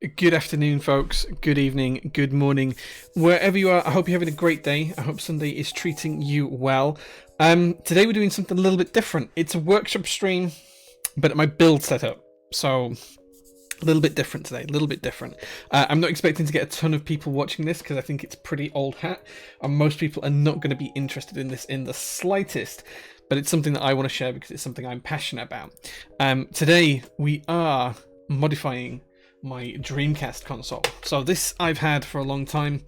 Good afternoon, folks. Good evening. Good morning. Wherever you are, I hope you're having a great day. I hope Sunday is treating you well. Today we're doing something a little bit different. It's a workshop stream, but at my build setup. So a little bit different today. A little bit different. I'm not expecting to get a ton of people watching this because I think it's pretty old hat, and most people are not going to be interested in this in the slightest. But it's something that I want to share because it's something I'm passionate about. Today we are modifying my Dreamcast console. So this I've had for a long time.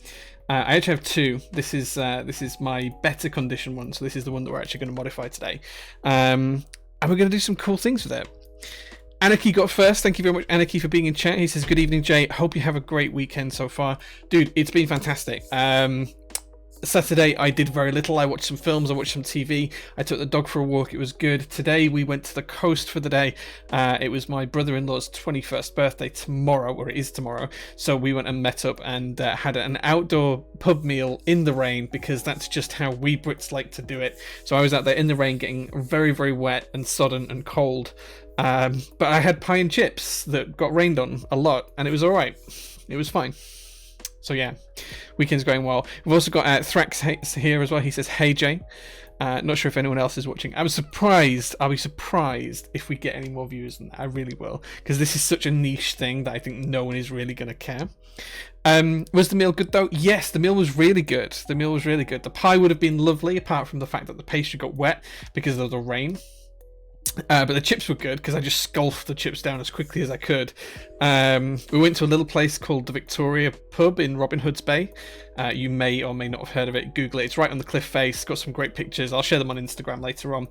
I actually have two. This is my better condition one. So this is the one that we're actually going to modify today, and we're going to do some cool things with it. Anarchy got first. Thank you very much, Anarchy, for being in chat. He says, "Good evening, Jay. Hope you have a great weekend so far, dude. It's been fantastic." Saturday I did very little. I watched some films, I watched some TV, I took the dog for a walk. It was good. Today we went to the coast for the day. It was my brother-in-law's 21st birthday tomorrow, or it is tomorrow, so we went and met up and had an outdoor pub meal in the rain, because that's just how we Brits like to do it. So I was out there in the rain getting very, very wet and sodden and cold, but I had pie and chips that got rained on a lot, and it was alright. It was fine. So yeah, weekend's going well. We've also got Thrax here as well. He says, "Hey Jay." Not sure if anyone else is watching. I'll be surprised if we get any more views than that. I really will, because this is such a niche thing that I think no one is really going to care. Was the meal good though? Yes, the meal was really good. The meal was really good. The pie would have been lovely, apart from the fact that the pastry got wet because of the rain. But the chips were good because I just sculpted the chips down as quickly as I could. We went to a little place called the Victoria Pub in Robin Hood's Bay. You may or may not have heard of it. Google it. It's right on the cliff face. Got some great pictures. I'll share them on Instagram later on.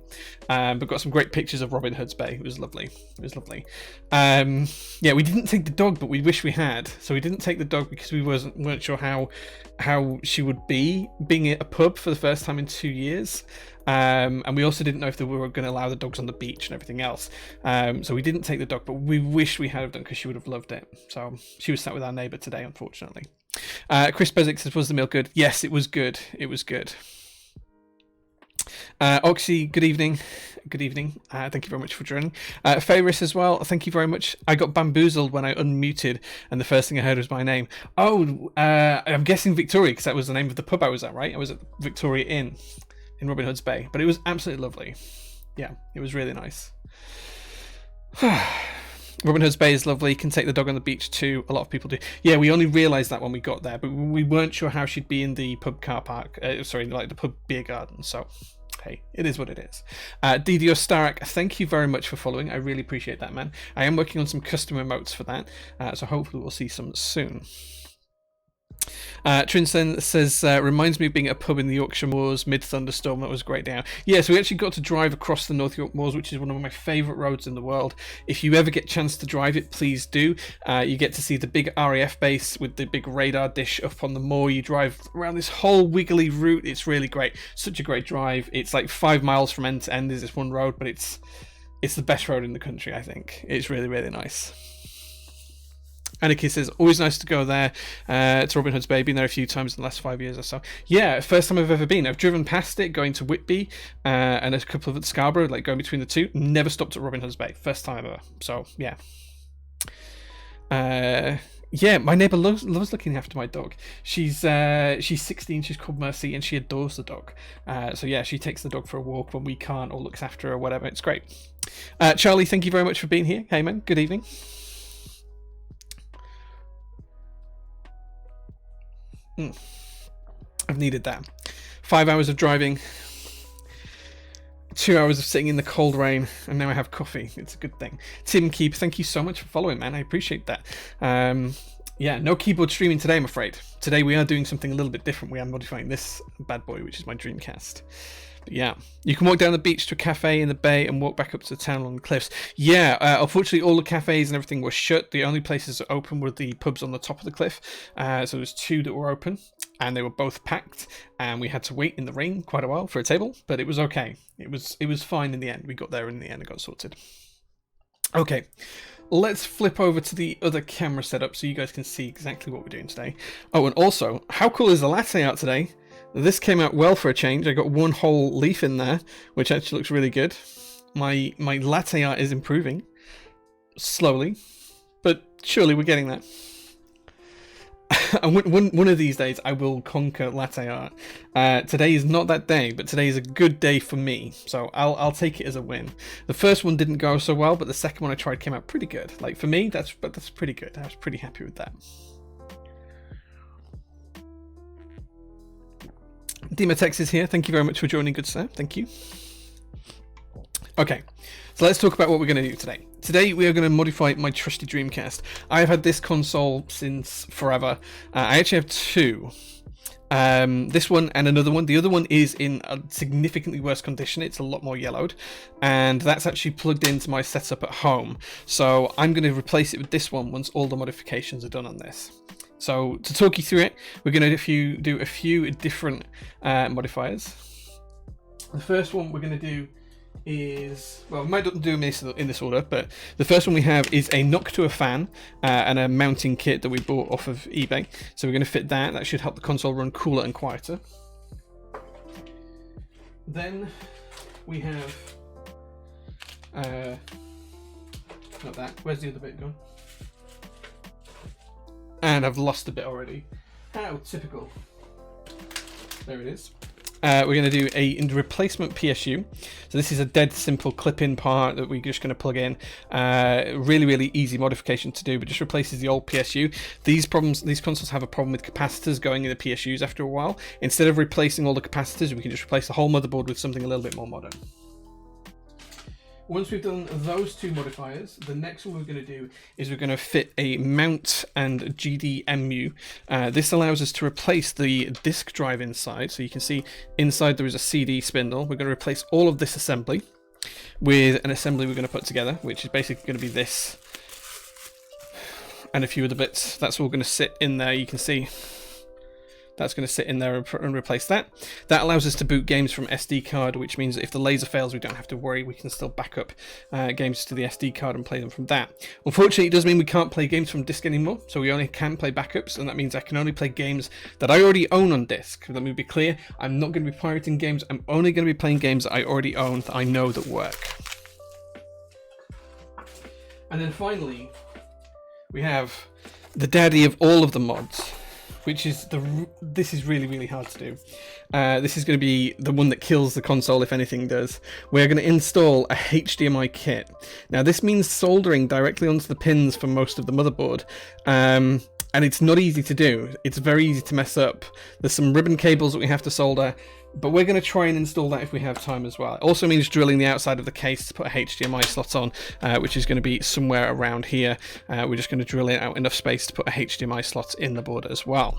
But got some great pictures of Robin Hood's Bay. It was lovely. It was lovely. Yeah, we didn't take the dog, but we wish we had. So we didn't take the dog because we weren't sure how she would be being at a pub for the first time in 2 years. And we also didn't know if we were going to allow the dogs on the beach and everything else. So we didn't take the dog, but we wish we had done, because she would have loved it. So she was sat with our neighbour today, unfortunately. Chris Bezic says, "Was the meal good?" Yes, it was good. It was good. Oxy, good evening. Good evening. Thank you very much for joining. Favoris as well, thank you very much. I got bamboozled when I unmuted, and the first thing I heard was my name. Oh, I'm guessing Victoria, because that was the name of the pub I was at, right? I was at Victoria Inn in Robin Hood's Bay, but it was absolutely lovely. Yeah, it was really nice. Robin Hood's Bay is lovely. You can take the dog on the beach too. A lot of people do. Yeah, we only realised that when we got there, but we weren't sure how she'd be in the pub car park. Like the pub beer garden. So, hey, it is what it is. DDO Starak, thank you very much for following. I really appreciate that, man. I am working on some custom emotes for that, so hopefully we'll see some soon. Trinsen says, reminds me of being at a pub in the Yorkshire Moors mid-thunderstorm. That was a great day out. Yeah, so we actually got to drive across the North York Moors, which is one of my favourite roads in the world. If you ever get a chance to drive it, please do. You get to see the big RAF base with the big radar dish up on the moor. You drive around this whole wiggly route. It's really great. Such a great drive. It's like 5 miles from end to end is this one road, but it's the best road in the country, I think. It's really, really nice. Anarchy says, always nice to go there, to Robin Hood's Bay. Been there a few times in the last 5 years or so. Yeah, first time I've ever been. I've driven past it going to Whitby and a couple of at Scarborough, like going between the two. Never stopped at Robin Hood's Bay. First time ever. So, yeah. Yeah, my neighbour loves looking after my dog. She's 16, she's called Mercy, and she adores the dog. So yeah, she takes the dog for a walk when we can't, or looks after her or whatever. It's great. Charlie, thank you very much for being here. Hey man, good evening. I've needed that. 5 hours of driving, 2 hours of sitting in the cold rain, and now I have coffee. It's a good thing. Tim Keep, thank you so much for following, man. I appreciate that. Yeah, no keyboard streaming today, I'm afraid. Today we are doing something a little bit different. We are modifying this bad boy, which is my Dreamcast. But yeah, you can walk down the beach to a cafe in the bay and walk back up to the town along the cliffs. Yeah, unfortunately all the cafes and everything were shut. The only places that open were the pubs on the top of the cliff. So there's 2 that were open, and they were both packed, and we had to wait in the rain quite a while for a table, but it was okay. It was fine in the end. We got there in the end and got sorted. Okay, let's flip over to the other camera setup so you guys can see exactly what we're doing today. Oh, and also, how cool is the latte art today? This came out well for a change. I got one whole leaf in there, which actually looks really good. My latte art is improving. Slowly. But surely we're getting there. one of these days I will conquer latte art. Today is not that day, but today is a good day for me, so I'll take it as a win. The first one didn't go so well, but the second one I tried came out pretty good. Like, for me, that's pretty good. I was pretty happy with that. Demotex is here. Thank you very much for joining, good sir. Thank you. Okay, so let's talk about what we're going to do today. Today we are going to modify my trusty Dreamcast. I've had this console since forever. I actually have two. This one and another one. The other one is in a significantly worse condition. It's a lot more yellowed, and that's actually plugged into my setup at home. So I'm going to replace it with this one once all the modifications are done on this. So to talk you through it, we're going to do a few different modifiers. The first one we're going to do is, well, we might not do this in this order, but the first one we have is a knock to a fan and a mounting kit that we bought off of eBay. So we're going to fit that. That should help the console run cooler and quieter. Then we have not that. Where's the other bit gone? And I've lost a bit already. How typical. There it is. We're going to do a replacement PSU. So this is a dead simple clip-in part that we're just going to plug in. Really easy modification to do, but just replaces the old PSU. These consoles have a problem with capacitors going in the PSUs after a while. Instead of replacing all the capacitors, we can just replace the whole motherboard with something a little bit more modern. Once we've done those two modifiers, the next one we're going to do is we're going to fit a mount and GDMU. This allows us to replace the disk drive inside. So you can see inside there is a CD spindle. We're going to replace all of this assembly with an assembly we're going to put together, which is basically going to be this and a few other bits. That's all going to sit in there. You can see that's going to sit in there and replace that. That allows us to boot games from SD card, which means that if the laser fails, we don't have to worry. We can still back up games to the SD card and play them from that. Unfortunately, it does mean we can't play games from disk anymore, so we only can play backups, and that means I can only play games that I already own on disk. Let me be clear, I'm not going to be pirating games. I'm only going to be playing games that I already own that I know that work. And then finally, we have the daddy of all of the mods, which is this is really hard to do. This is going to be the one that kills the console if anything does. We're going to install a HDMI kit. Now this means soldering directly onto the pins for most of the motherboard, and it's not easy to do. It's very easy to mess up. There's some ribbon cables that we have to solder, but we're going to try and install that if we have time as well. It also means drilling the outside of the case to put a HDMI slot on, which is going to be somewhere around here. We're just going to drill it out enough space to put a HDMI slot in the board as well.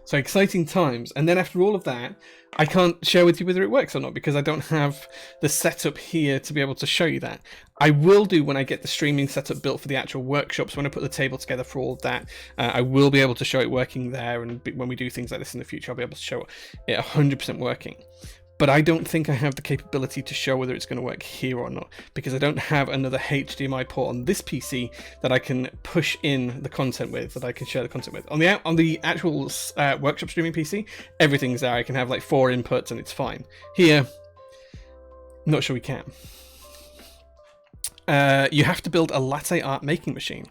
So exciting times. And then after all of that, I can't share with you whether it works or not because I don't have the setup here to be able to show you that. I will do when I get the streaming setup built for the actual workshops, when I put the table together for all of that. I will be able to show it working there, and when we do things like this in the future, I'll be able to show it 100% working. But I don't think I have the capability to show whether it's going to work here or not, because I don't have another HDMI port on this PC that I can push in the content with, that I can share the content with. On the actual workshop streaming PC, everything's there. I can have like 4 inputs and it's fine. Here, not sure we can. You have to build a latte art making machine.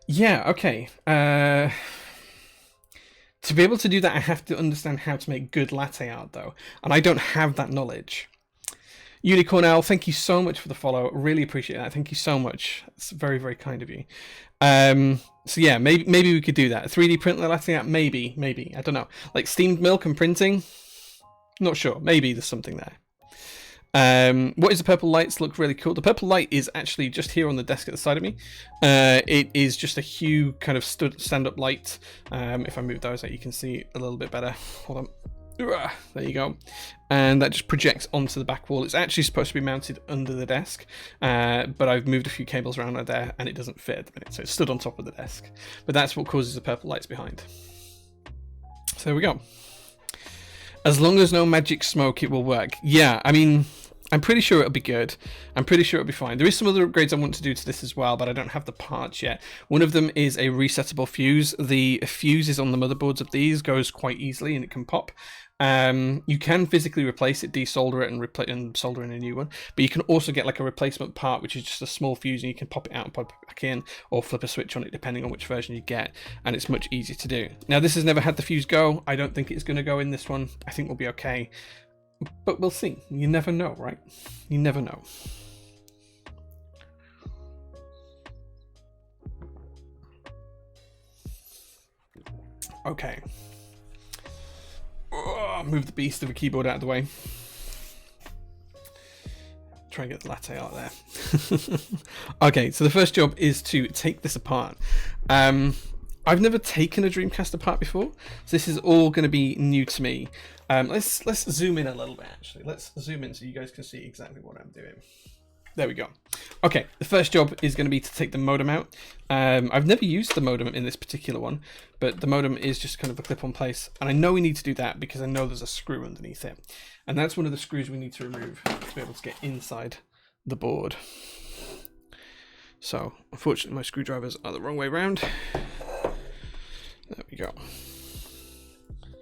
Yeah, okay. To be able to do that, I have to understand how to make good latte art, though, and I don't have that knowledge. Unicornell, thank you so much for the follow. Really appreciate that. Thank you so much. It's very kind of you. So yeah, maybe we could do that. 3D print the latte art, maybe. I don't know. Like steamed milk and printing, not sure. Maybe there's something there. What is the purple lights? Look really cool. The purple light is actually just here on the desk at the side of me. It is just a Hue kind of stand-up light. If I move those out, you can see a little bit better. Hold on. There you go. And that just projects onto the back wall. It's actually supposed to be mounted under the desk, but I've moved a few cables around there and it doesn't fit at the minute, so it's stood on top of the desk. But that's what causes the purple lights behind. So there we go. As long as no magic smoke, it will work. Yeah, I mean, I'm pretty sure it'll be good. I'm pretty sure it'll be fine. There is some other upgrades I want to do to this as well, but I don't have the parts yet. One of them is a resettable fuse. The fuses on the motherboards of these goes quite easily and it can pop. You can physically replace it, desolder it, and solder in a new one. But you can also get like a replacement part, which is just a small fuse, and you can pop it out and pop it back in, or flip a switch on it, depending on which version you get. And it's much easier to do. Now, this has never had the fuse go. I don't think it's going to go in this one. I think we'll be okay. But we'll see. You never know, right? You never know. Okay. Move the beast of a keyboard out of the way. Try and get the latte out there. Okay, so the first job is to take this apart. I've never taken a Dreamcast apart before, so this is all going to be new to me. Let's zoom in a little bit, actually. Let's zoom in so you guys can see exactly what I'm doing. There we go. Okay, the first job is going to be to take the modem out. I've never used the modem in this particular one, but the modem is just kind of a clip-on place. And I know we need to do that because I know there's a screw underneath it. And that's one of the screws we need to remove to be able to get inside the board. So, unfortunately, my screwdrivers are the wrong way around. There we go.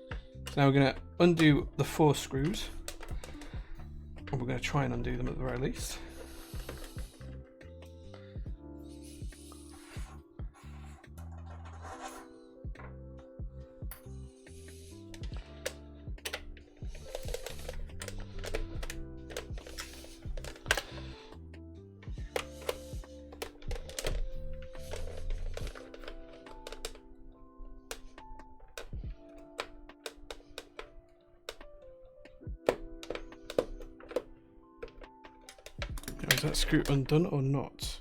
So now we're going to undo the 4 screws. Or we're going to try and undo them at the very least. Is that screw undone or not?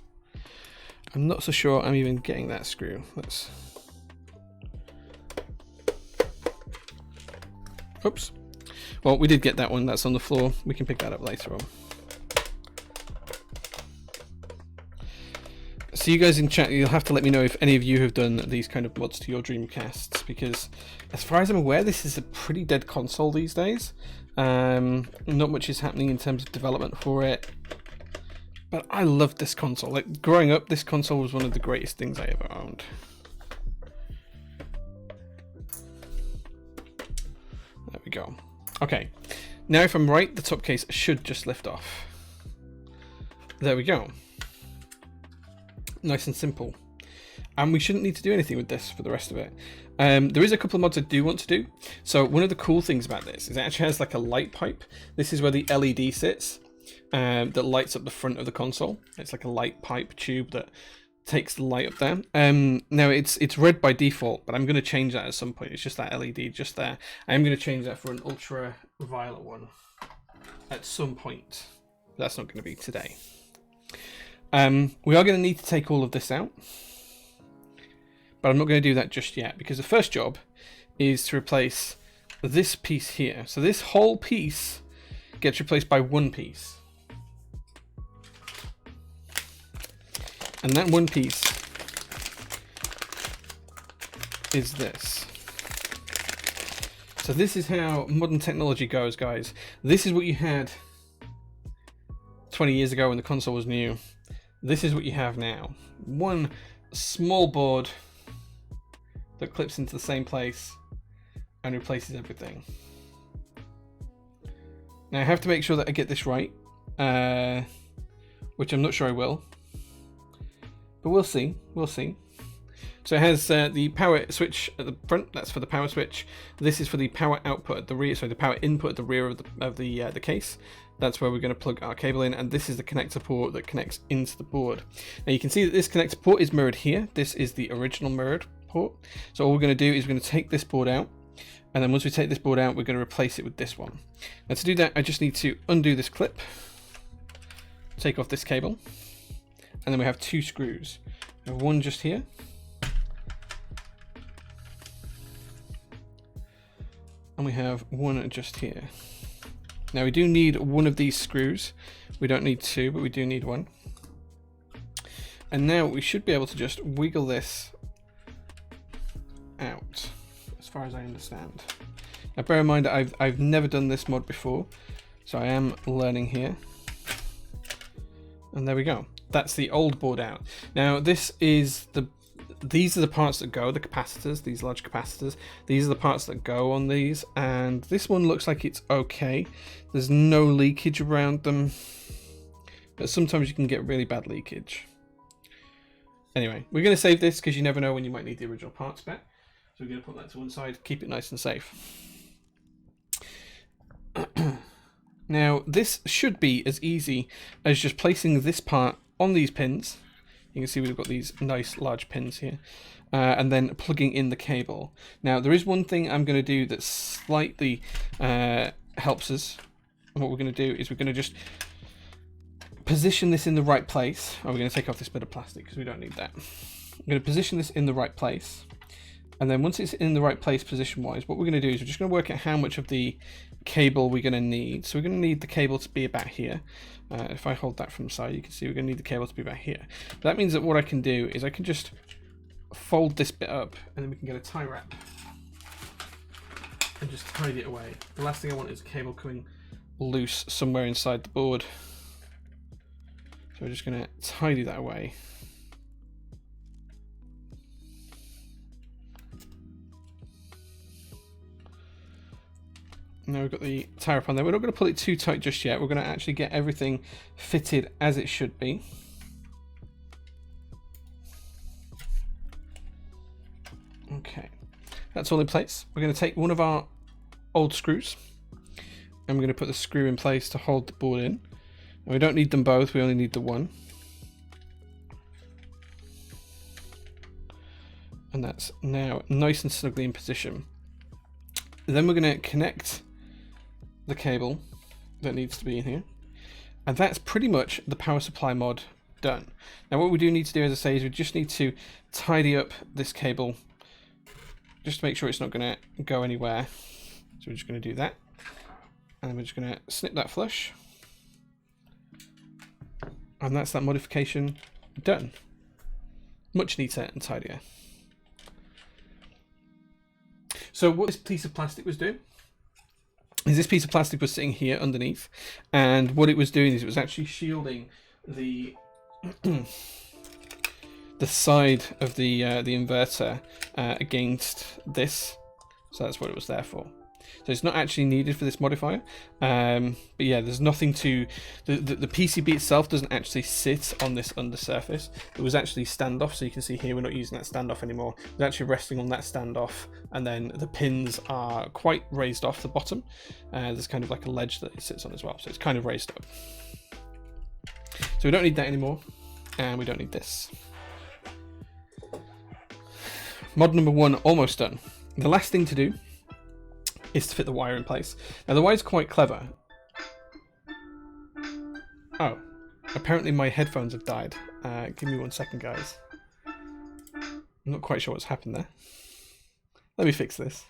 I'm not so sure I'm even getting that screw. Let's... Oops. Well, we did get that one. That's on the floor. We can pick that up later on. So you guys in chat, you'll have to let me know if any of you have done these kind of mods to your Dreamcasts, because as far as I'm aware, this is a pretty dead console these days. Not much is happening in terms of development for it. But I loved this console. Like, growing up, this console was one of the greatest things I ever owned. There we go. Okay. Now, if I'm right, the top case should just lift off. There we go. Nice and simple. And we shouldn't need to do anything with this for the rest of it. There is a couple of mods I do want to do. So one of the cool things about this is it actually has like a light pipe. This is where the LED sits. That lights up the front of the console. It's like a light pipe tube that takes the light up there. Now it's red by default, but I'm going to change that at some point. It's just that LED just there. I'm going to change that for an ultraviolet one at some point. That's not going to be today. We are going to need to take all of this out, but I'm not going to do that just yet because the first job is to replace this piece here. So this whole piece gets replaced by one piece. And that one piece is this. So this is how modern technology goes, guys. This is what you had 20 years ago when the console was new. This is what you have now. One small board that clips into the same place and replaces everything. Now I have to make sure that I get this right, which I'm not sure I will. But we'll see. We'll see. So it has the power switch at the front. That's for the power switch. This is for the power output at the rear. So the power input at the rear of the case. That's where we're going to plug our cable in, and this is the connector port that connects into the board. Now you can see that this connector port is mirrored here. This is the original mirrored port. So all we're going to do is we're going to take this board out, and then once we take this board out, we're going to replace it with this one. Now to do that, I just need to undo this clip, take off this cable. And then we have 2 screws. We have one just here. And we have one just here. Now we do need one of these screws. We don't need 2, but we do need one. And now we should be able to just wiggle this out, as far as I understand. Now bear in mind that I've never done this mod before, so I am learning here. And there we go. That's the old board out. Now these are the parts that go, the capacitors, these large capacitors. These are the parts that go on these, and this one looks like it's okay. There's no leakage around them, but sometimes you can get really bad leakage. Anyway, we're going to save this because you never know when you might need the original parts back. So we're going to put that to one side, keep it nice and safe. Now, this should be as easy as just placing this part on these pins. You can see we've got these nice large pins here. And then plugging in the cable. Now, there is one thing I'm going to do that slightly helps us. And what we're going to do is we're going to just position this in the right place. Oh, we're going to take off this bit of plastic because we don't need that. I'm going to position this in the right place. And then once it's in the right place position-wise, what we're going to do is we're just going to work out how much of the cable we're going to need. So we're going to need the cable to be about here. If I hold that from the side, you can see we're going to need the cable to be about here. But that means that what I can do is I can just fold this bit up, and then we can get a tie wrap and just tidy it away. The last thing I want is a cable coming loose somewhere inside the board. So we're just going to tidy that away. Now we've got the tie wrap on there. We're not going to pull it too tight just yet. We're going to actually get everything fitted as it should be. Okay, that's all in place. We're going to take one of our old screws and we're going to put the screw in place to hold the board in. And we don't need them both, we only need the one. And that's now nice and snugly in position. Then we're going to connect the cable that needs to be in here, and that's pretty much the power supply mod done. Now what we do need to do, as I say, is we just need to tidy up this cable just to make sure it's not going to go anywhere. So we're just going to do that, and we're just going to snip that flush, and that's that modification done. Much neater and tidier. So what this piece of plastic was doing is this piece of plastic was sitting here underneath, and what it was doing is it was actually shielding the the side of the inverter against this. So that's what it was there for. So it's not actually needed for this modifier, but yeah, there's nothing to the PCB itself doesn't actually sit on this undersurface. It was actually standoff, so you can see here we're not using that standoff anymore. It's actually resting on that standoff, and then the pins are quite raised off the bottom. There's kind of like a ledge that it sits on as well, so it's kind of raised up. So we don't need that anymore, and we don't need this. Mod number 1 almost done. The last thing to do is to fit the wire in place. Now the wire's quite clever. Oh, apparently my headphones have died. Give me 1 second, guys. I'm not quite sure what's happened there. Let me fix this.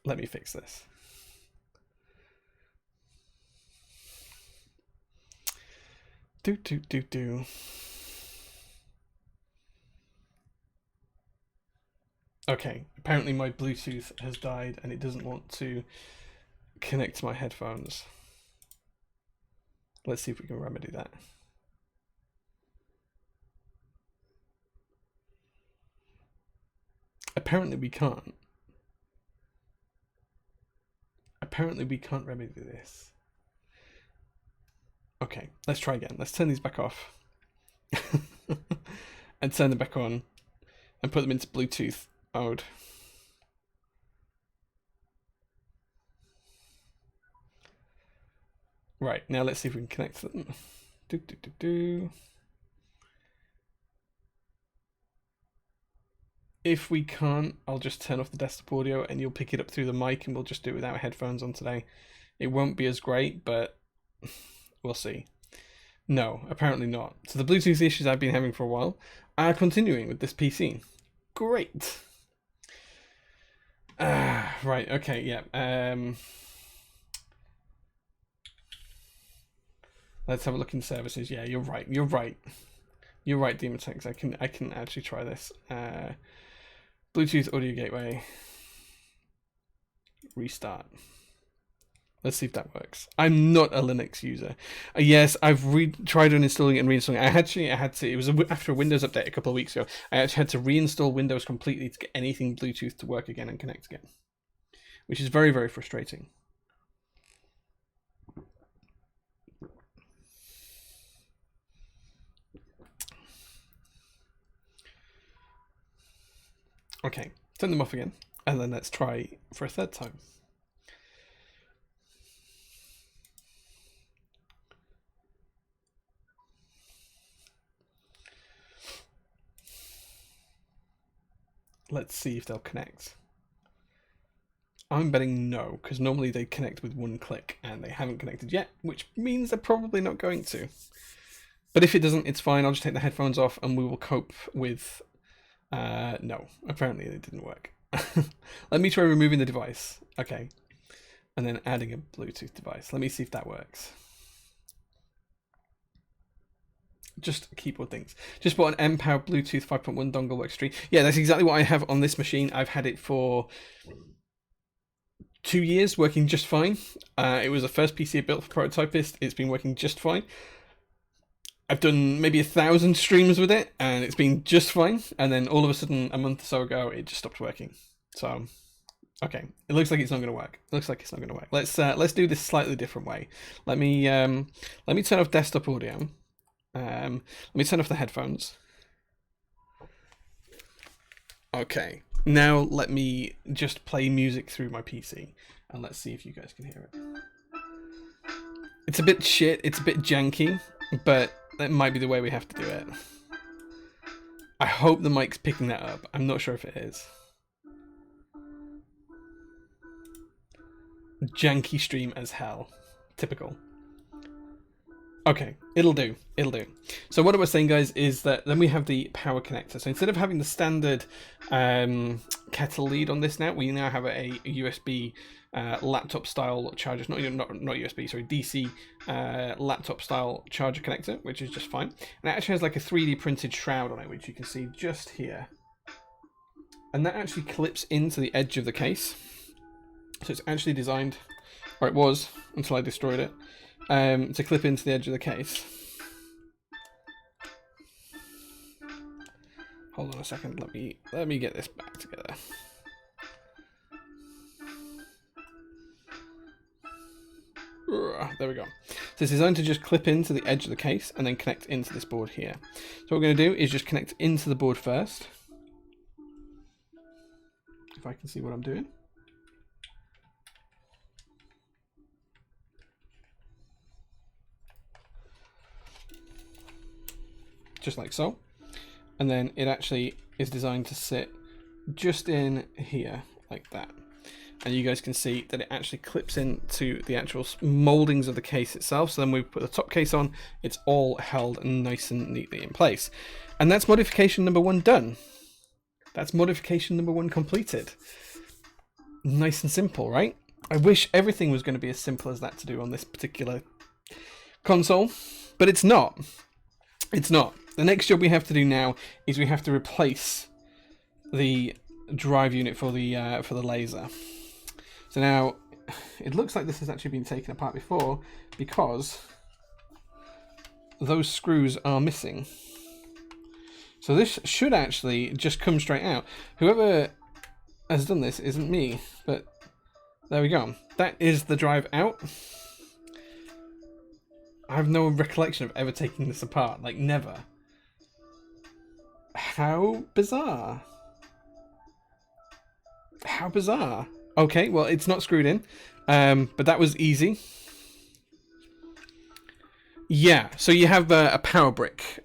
Let me fix this. Do. Okay, apparently my Bluetooth has died and it doesn't want to connect to my headphones. Let's see if we can remedy that. Apparently we can't. Apparently we can't remedy this. Okay, let's try again. Let's turn these back off. And turn them back on and put them into Bluetooth mode. Right, now let's see if we can connect them. If we can't, I'll just turn off the desktop audio and you'll pick it up through the mic, and we'll just do it without headphones on today. It won't be as great, but we'll see. No, apparently not. So the Bluetooth issues I've been having for a while are continuing with this PC. Great. Right, okay, yeah. Let's have a look in services. Yeah, you're right. You're right. You're right, Demotex. I can actually try this. Bluetooth audio gateway. Restart. Let's see if that works. I'm not a Linux user. Yes, I've tried uninstalling it and reinstalling it. I had to. It was after a Windows update a couple of weeks ago. I actually had to reinstall Windows completely to get anything Bluetooth to work again and connect again, which is very, very frustrating. Okay, turn them off again, and then let's try for a third time. Let's see if they'll connect. I'm betting no, because normally they connect with one click, and they haven't connected yet, which means they're probably not going to. But if it doesn't, it's fine. I'll just take the headphones off, and we will cope with... no, apparently it didn't work. Let me try removing the device. Okay. And then adding a Bluetooth device. Let me see if that works. Just keyboard things. Just bought an M-Power Bluetooth 5.1 dongle works stream. Yeah, that's exactly what I have on this machine. I've had it for 2 years, working just fine. It was the first PC I built for Prototypist. It's been working just fine. I've done maybe 1,000 streams with it, and it's been just fine. And then all of a sudden, a month or so ago, it just stopped working. So, okay, it looks like it's not going to work. It looks like it's not going to work. Let's do this slightly different way. Let me turn off desktop audio. Let me turn off the headphones. Okay, now let me just play music through my PC, and let's see if you guys can hear it. It's a bit shit. It's a bit janky, but that might be the way we have to do it. I hope the mic's picking that up. I'm not sure if it is. Janky stream as hell. Typical. Okay, it'll do. It'll do. So what I was saying, guys, is that then we have the power connector. So instead of having the standard kettle lead on this now, we now have a USB laptop style charger. Not USB, sorry, DC laptop style charger connector, which is just fine. And it actually has like a 3D printed shroud on it, which you can see just here. And that actually clips into the edge of the case. So it's actually designed, or it was until I destroyed it, to clip into the edge of the case. Hold on a second. Let me get this back together. There we go. So it's designed to just clip into the edge of the case and then connect into this board here. So what we're going to do is just connect into the board first. If I can see what I'm doing. Just like so. And then it actually is designed to sit just in here like that. And you guys can see that it actually clips into the actual moldings of the case itself. So then we put the top case on, it's all held nice and neatly in place. And that's modification number 1 done. That's modification number 1 completed. Nice and simple, right? I wish everything was going to be as simple as that to do on this particular console, but it's not. It's not. The next job we have to do now is we have to replace the drive unit for the laser. So now it looks like this has actually been taken apart before because those screws are missing. So this should actually just come straight out. Whoever has done this isn't me, but there we go. That is the drive out. I have no recollection of ever taking this apart, like never. How bizarre. How bizarre. Okay, well, it's not screwed in, but that was easy. Yeah, so you have a power brick,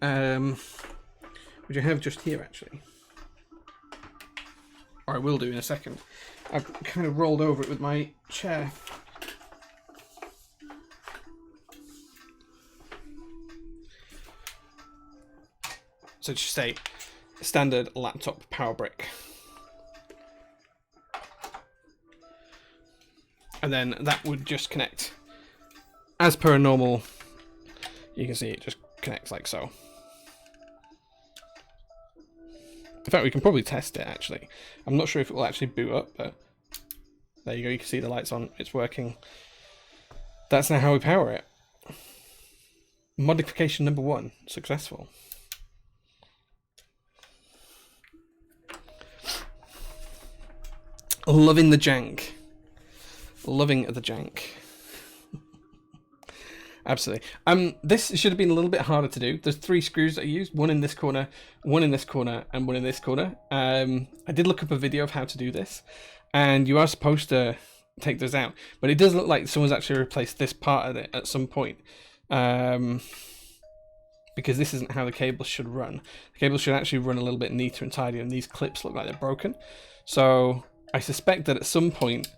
which I have just here, actually. Or I will do in a second. I've kind of rolled over it with my chair. So just say standard laptop power brick. And then that would just connect as per normal. You can see it just connects like so. In fact, we can probably test it actually. I'm not sure if it will actually boot up, but there you go. You can see the lights on. It's working. That's now how we power it. Modification number 1, successful. Loving the jank. Loving the jank. Absolutely. This should have been a little bit harder to do. There's 3 screws that I used, one in this corner, one in this corner, and one in this corner. I did look up a video of how to do this, and you are supposed to take those out, but it does look like someone's actually replaced this part of it at some point, because this isn't how the cable should run. The cable should actually run a little bit neater and tidier, and these clips look like they're broken. So I suspect that at some point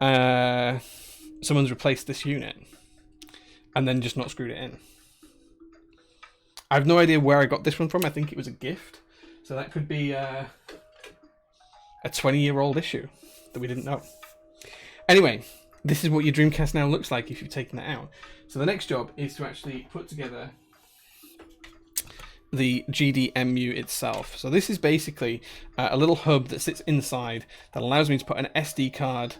someone's replaced this unit and then just not screwed it in. I have no idea where I got this one from. I think it was a gift. So that could be a 20-year-old issue that we didn't know. Anyway, this is what your Dreamcast now looks like if you've taken it out. So the next job is to actually put together the GDMU itself. So this is basically a little hub that sits inside that allows me to put an SD card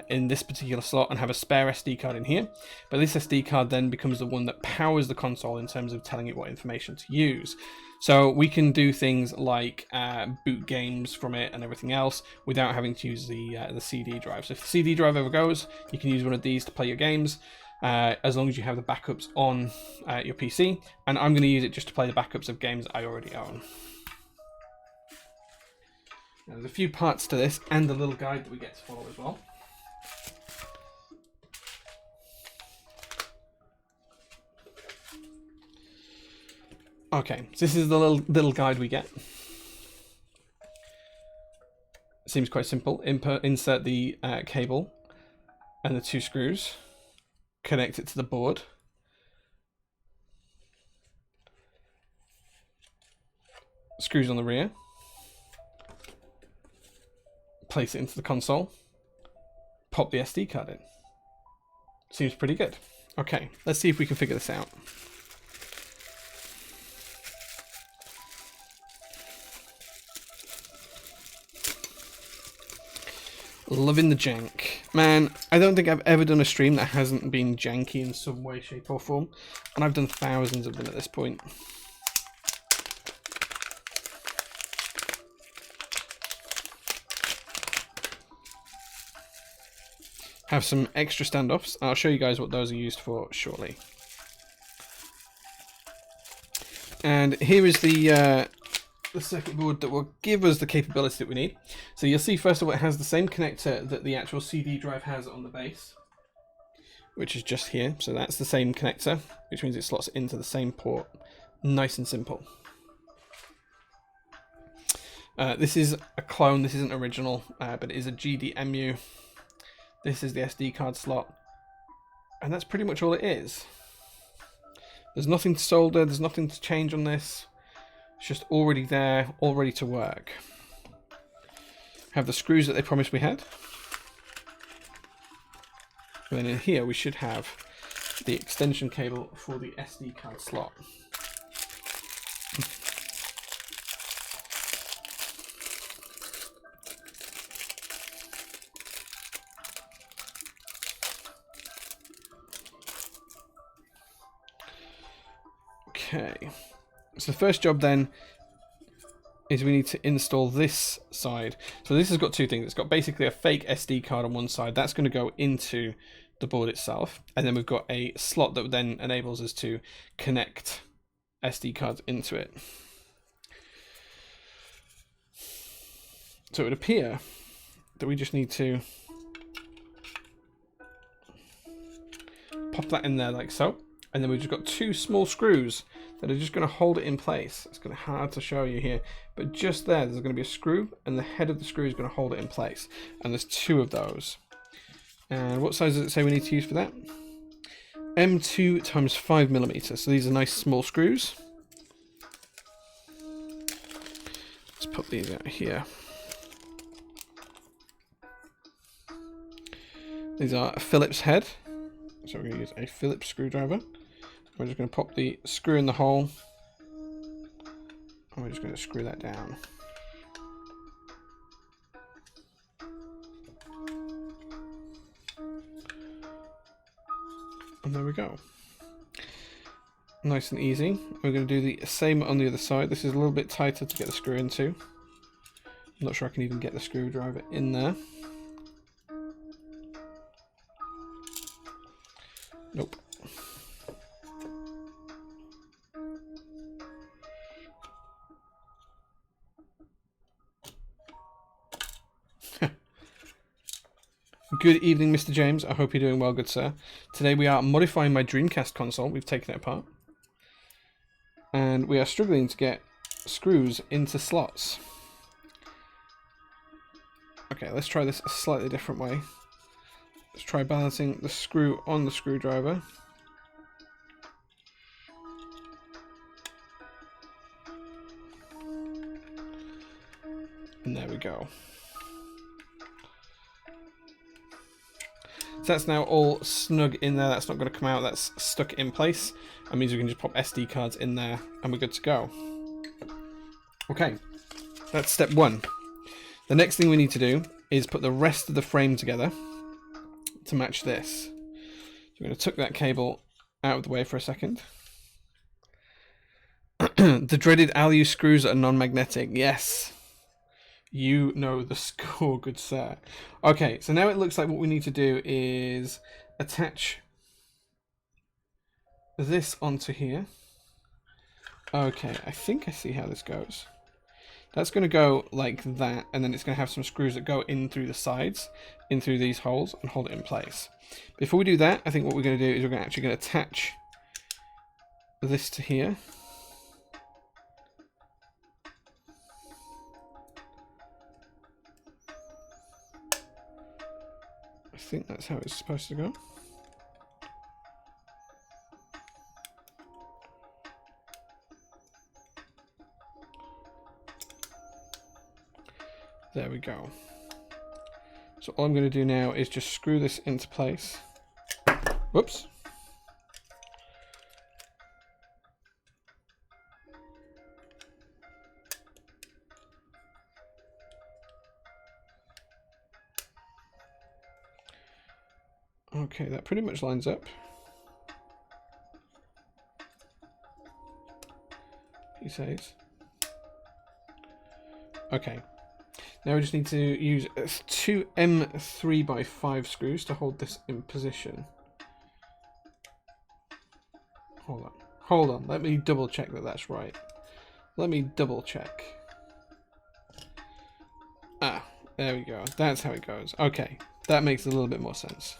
in this particular slot and have a spare SD card in here. But this SD card then becomes the one that powers the console in terms of telling it what information to use. So we can do things like boot games from it and everything else without having to use the CD drive. So if the CD drive ever goes, you can use one of these to play your games, as long as you have the backups on your PC. And I'm going to use it just to play the backups of games I already own. Now, there's a few parts to this and a little guide that we get to follow as well. Okay, so this is the little guide we get. Seems quite simple. Insert the cable and the 2 screws. Connect it to the board. Screws on the rear. Place it into the console. Pop the SD card in. Seems pretty good. Okay, let's see if we can figure this out. Loving the jank. Man, I don't think I've ever done a stream that hasn't been janky in some way, shape or form. And I've done thousands of them at this point. Have some extra standoffs. I'll show you guys what those are used for shortly. And here is the circuit board that will give us the capability that we need. So you'll see first of all it has the same connector that the actual CD drive has on the base, which is just here. So that's the same connector, which means it slots into the same port. Nice and simple. This is a clone, this isn't original, but it is a GDMU. This is the SD card slot, and that's pretty much all it is. There's nothing to solder, there's nothing to change on this. It's just already there, all ready to work. Have the screws that they promised we had. And then in here we should have the extension cable for the SD card slot. Okay. So the first job then is we need to install this side. So this has got 2 things. It's got basically a fake SD card on one side. That's going to go into the board itself. And then we've got a slot that then enables us to connect SD cards into it. So it would appear that we just need to pop that in there like so. And then we've just got 2 small screws that are just going to hold it in place. It's going to be hard to show you here, but just there's going to be a screw, and the head of the screw is going to hold it in place. And there's 2 of those. And what size does it say we need to use for that? M2 times 5mm. So these are nice small screws. Let's put these out here. These are a Phillips head. So we're going to use a Phillips screwdriver. We're just going to pop the screw in the hole, and we're just going to screw that down. And there we go. Nice and easy. We're going to do the same on the other side. This is a little bit tighter to get the screw into. I'm not sure I can even get the screwdriver in there. Nope. Good evening, Mr. James. I hope you're doing well, good sir. Today we are modifying my Dreamcast console. We've taken it apart. And we are struggling to get screws into slots. Okay, let's try this a slightly different way. Let's try balancing the screw on the screwdriver. And there we go. So that's now all snug in there. That's not going to come out. That's stuck in place. That means we can just pop SD cards in there and we're good to go. Okay, that's step one. The next thing we need to do is put the rest of the frame together to match this. So we're going to tuck that cable out of the way for a second. The dreaded alu screws are non-magnetic. Yes. You know the score, good sir. Okay, so now it looks like what we need to do is attach this onto here. Okay, I think I see how this goes. That's going to go like that, and then it's going to have some screws that go in through the sides, in through these holes, and hold it in place. Before we do that, I think what we're going to do is we're actually going to attach this to here. I think that's how it's supposed to go. There we go. So all I'm going to do now is just screw this into place. Whoops. Okay, that pretty much lines up. He says. Okay. Now we just need to use 2 M3x5 screws to hold this in position. Hold on. Let me double check that that's right. Let me double check. Ah, there we go. That's how it goes. Okay, that makes a little bit more sense.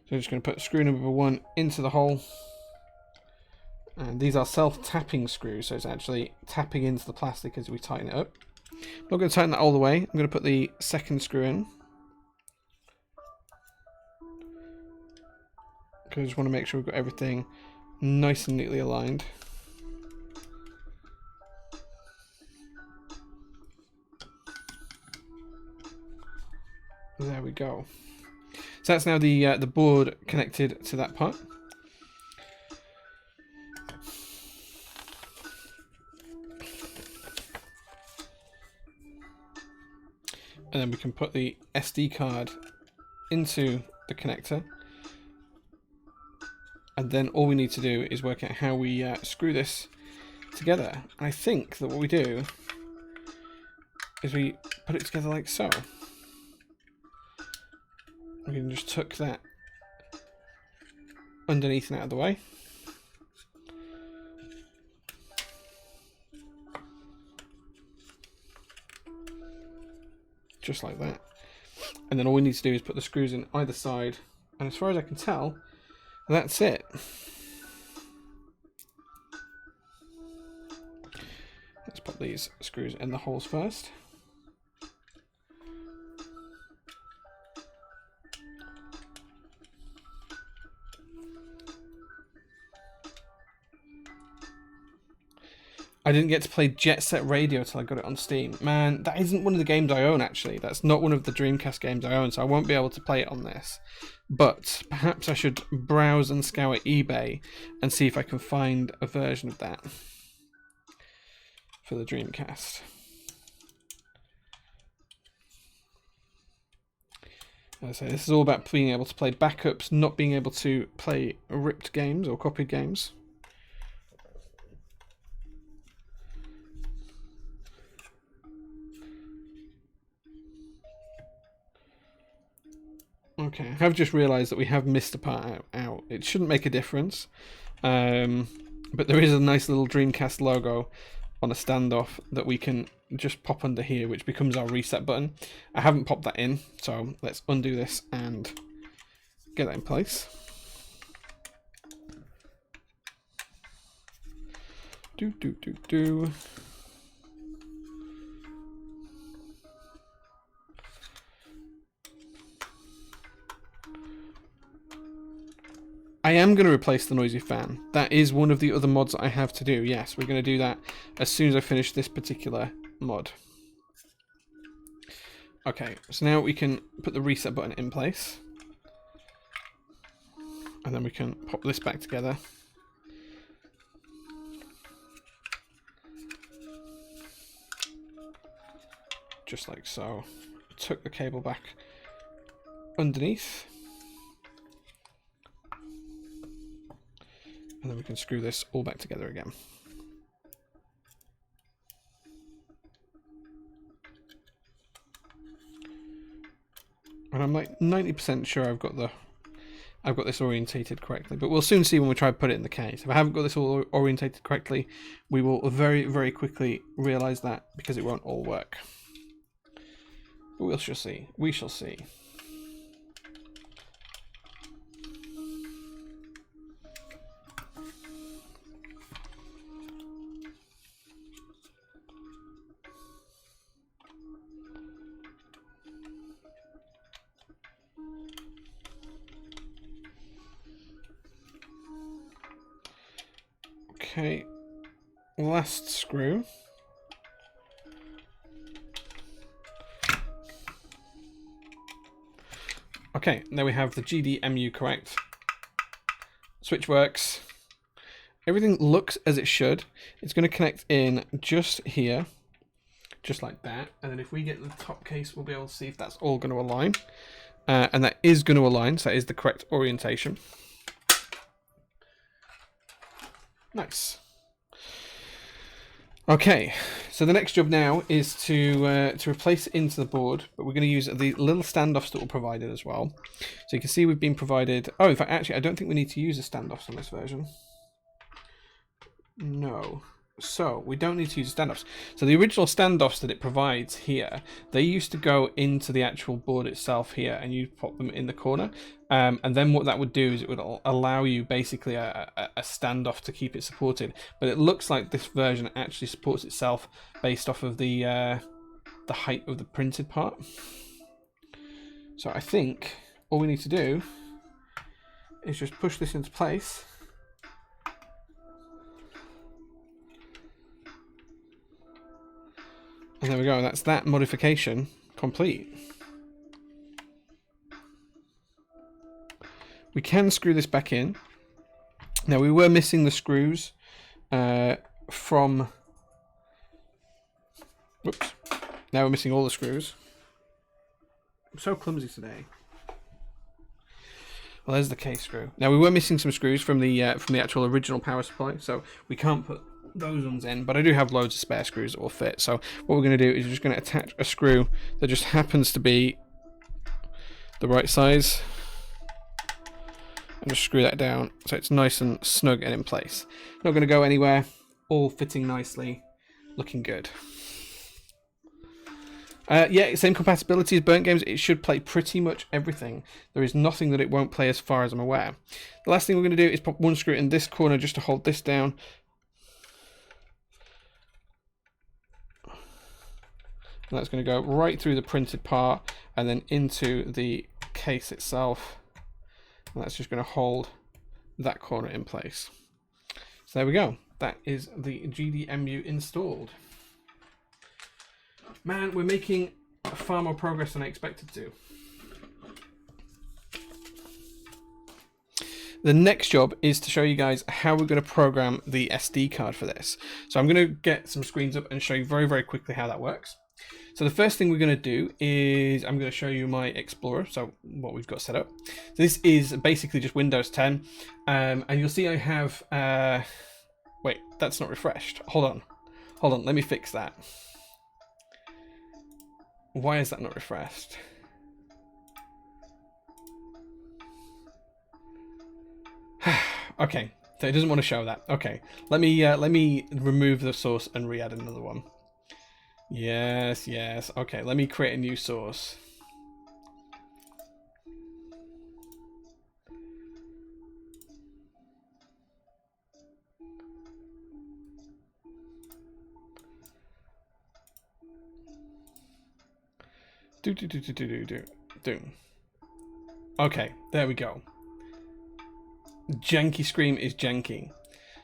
So I'm just going to put screw number 1 into the hole. And these are self-tapping screws, so it's actually tapping into the plastic as we tighten it up. I'm not going to tighten that all the way. I'm going to put the second screw in. Because I just want to make sure we've got everything nice and neatly aligned. There we go. So that's now the board connected to that part. And then we can put the SD card into the connector. And then all we need to do is work out how we screw this together. And I think that what we do is we put it together like so. We can just tuck that underneath and out of the way. Just like that. And then all we need to do is put the screws in either side. And as far as I can tell, that's it. Let's put these screws in the holes first. I didn't get to play Jet Set Radio till I got it on Steam. Man, that isn't one of the games I own, actually. That's not one of the Dreamcast games I own, so I won't be able to play it on this. But perhaps I should browse and scour eBay and see if I can find a version of that for the Dreamcast. So this is all about being able to play backups, not being able to play ripped games or copied games. Okay, I have just realised that we have missed a part out. It shouldn't make a difference, but there is a nice little Dreamcast logo on a standoff that we can just pop under here, which becomes our reset button. I haven't popped that in, so let's undo this and get that in place. I am going to replace the noisy fan. That is one of the other mods that I have to do. Yes, we're going to do that as soon as I finish this particular mod. Okay, so now we can put the reset button in place. And then we can pop this back together. Just like so. Tuck the cable back underneath. And then we can screw this all back together again. And I'm like 90% sure I've got this orientated correctly, but we'll soon see when we try to put it in the case. If I haven't got this all orientated correctly, we will very, very quickly realize that because it won't all work. But we shall see. We shall see. Okay, last screw. Okay, now we have the GDMU correct. Switch works. Everything looks as it should. It's going to connect in just here, just like that. And then if we get the top case, we'll be able to see if that's all going to align. And that is going to align, so that is the correct orientation. Nice. Okay, so the next job now is to replace it into the board, but we're going to use the little standoffs that were provided as well. So you can see we've been provided. Oh, in fact, actually, I don't think we need to use the standoffs on this version. No. So we don't need to use standoffs. So the original standoffs that it provides here, they used to go into the actual board itself here, and you pop them in the corner. And then what that would do is it would allow you basically a standoff to keep it supported. But it looks like this version actually supports itself based off of the height of the printed part. So I think all we need to do is just push this into place. And there we go, that's that modification complete. We can screw this back in. Now we were missing the screws from... Whoops. Now we're missing all the screws. I'm so clumsy today. Well, there's the case screw. Now we were missing some screws from the actual original power supply, so we can't put those ones in, but I do have loads of spare screws that will fit. So what we're going to do is we're just going to attach a screw that just happens to be the right size, and just screw that down so it's nice and snug and in place. Not going to go anywhere, all fitting nicely, looking good. Yeah, same compatibility as Burnt Games. It should play pretty much everything. There is nothing that it won't play as far as I'm aware. The last thing we're going to do is pop one screw in this corner just to hold this down. And that's going to go right through the printed part and then into the case itself. And that's just going to hold that corner in place. So there we go. That is the GDMU installed. Man, we're making far more progress than I expected to. The next job is to show you guys how we're going to program the SD card for this. So I'm going to get some screens up and show you very, very quickly how that works. So the first thing we're going to do is I'm going to show you my Explorer, so what we've got set up. So this is basically just Windows 10, and you'll see I have, wait, that's not refreshed. Hold on, let me fix that. Why is that not refreshed? Okay, so it doesn't want to show that. Okay, let me remove the source and re-add another one. Yes. Okay, let me create a new source. Do. Okay, there we go. Janky Scream is janky.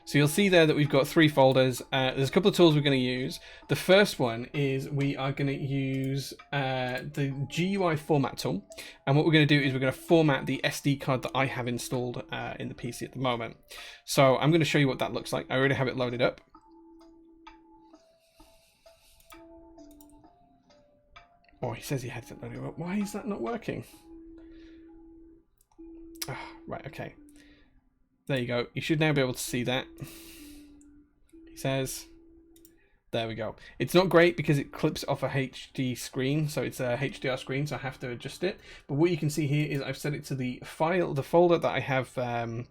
So you'll see there that we've got 3 folders. There's a couple of tools we're going to use. The first one is we are going to use the GUI format tool. And what we're going to do is we're going to format the SD card that I have installed in the PC at the moment. So I'm going to show you what that looks like. I already have it loaded up. Oh, he says he had it loaded up. Why is that not working? Oh, right, okay. There you go. You should now be able to see that. He says, there we go. It's not great because it clips off a HD screen, so it's a HDR screen, so I have to adjust it. But what you can see here is I've set it to the folder that I have the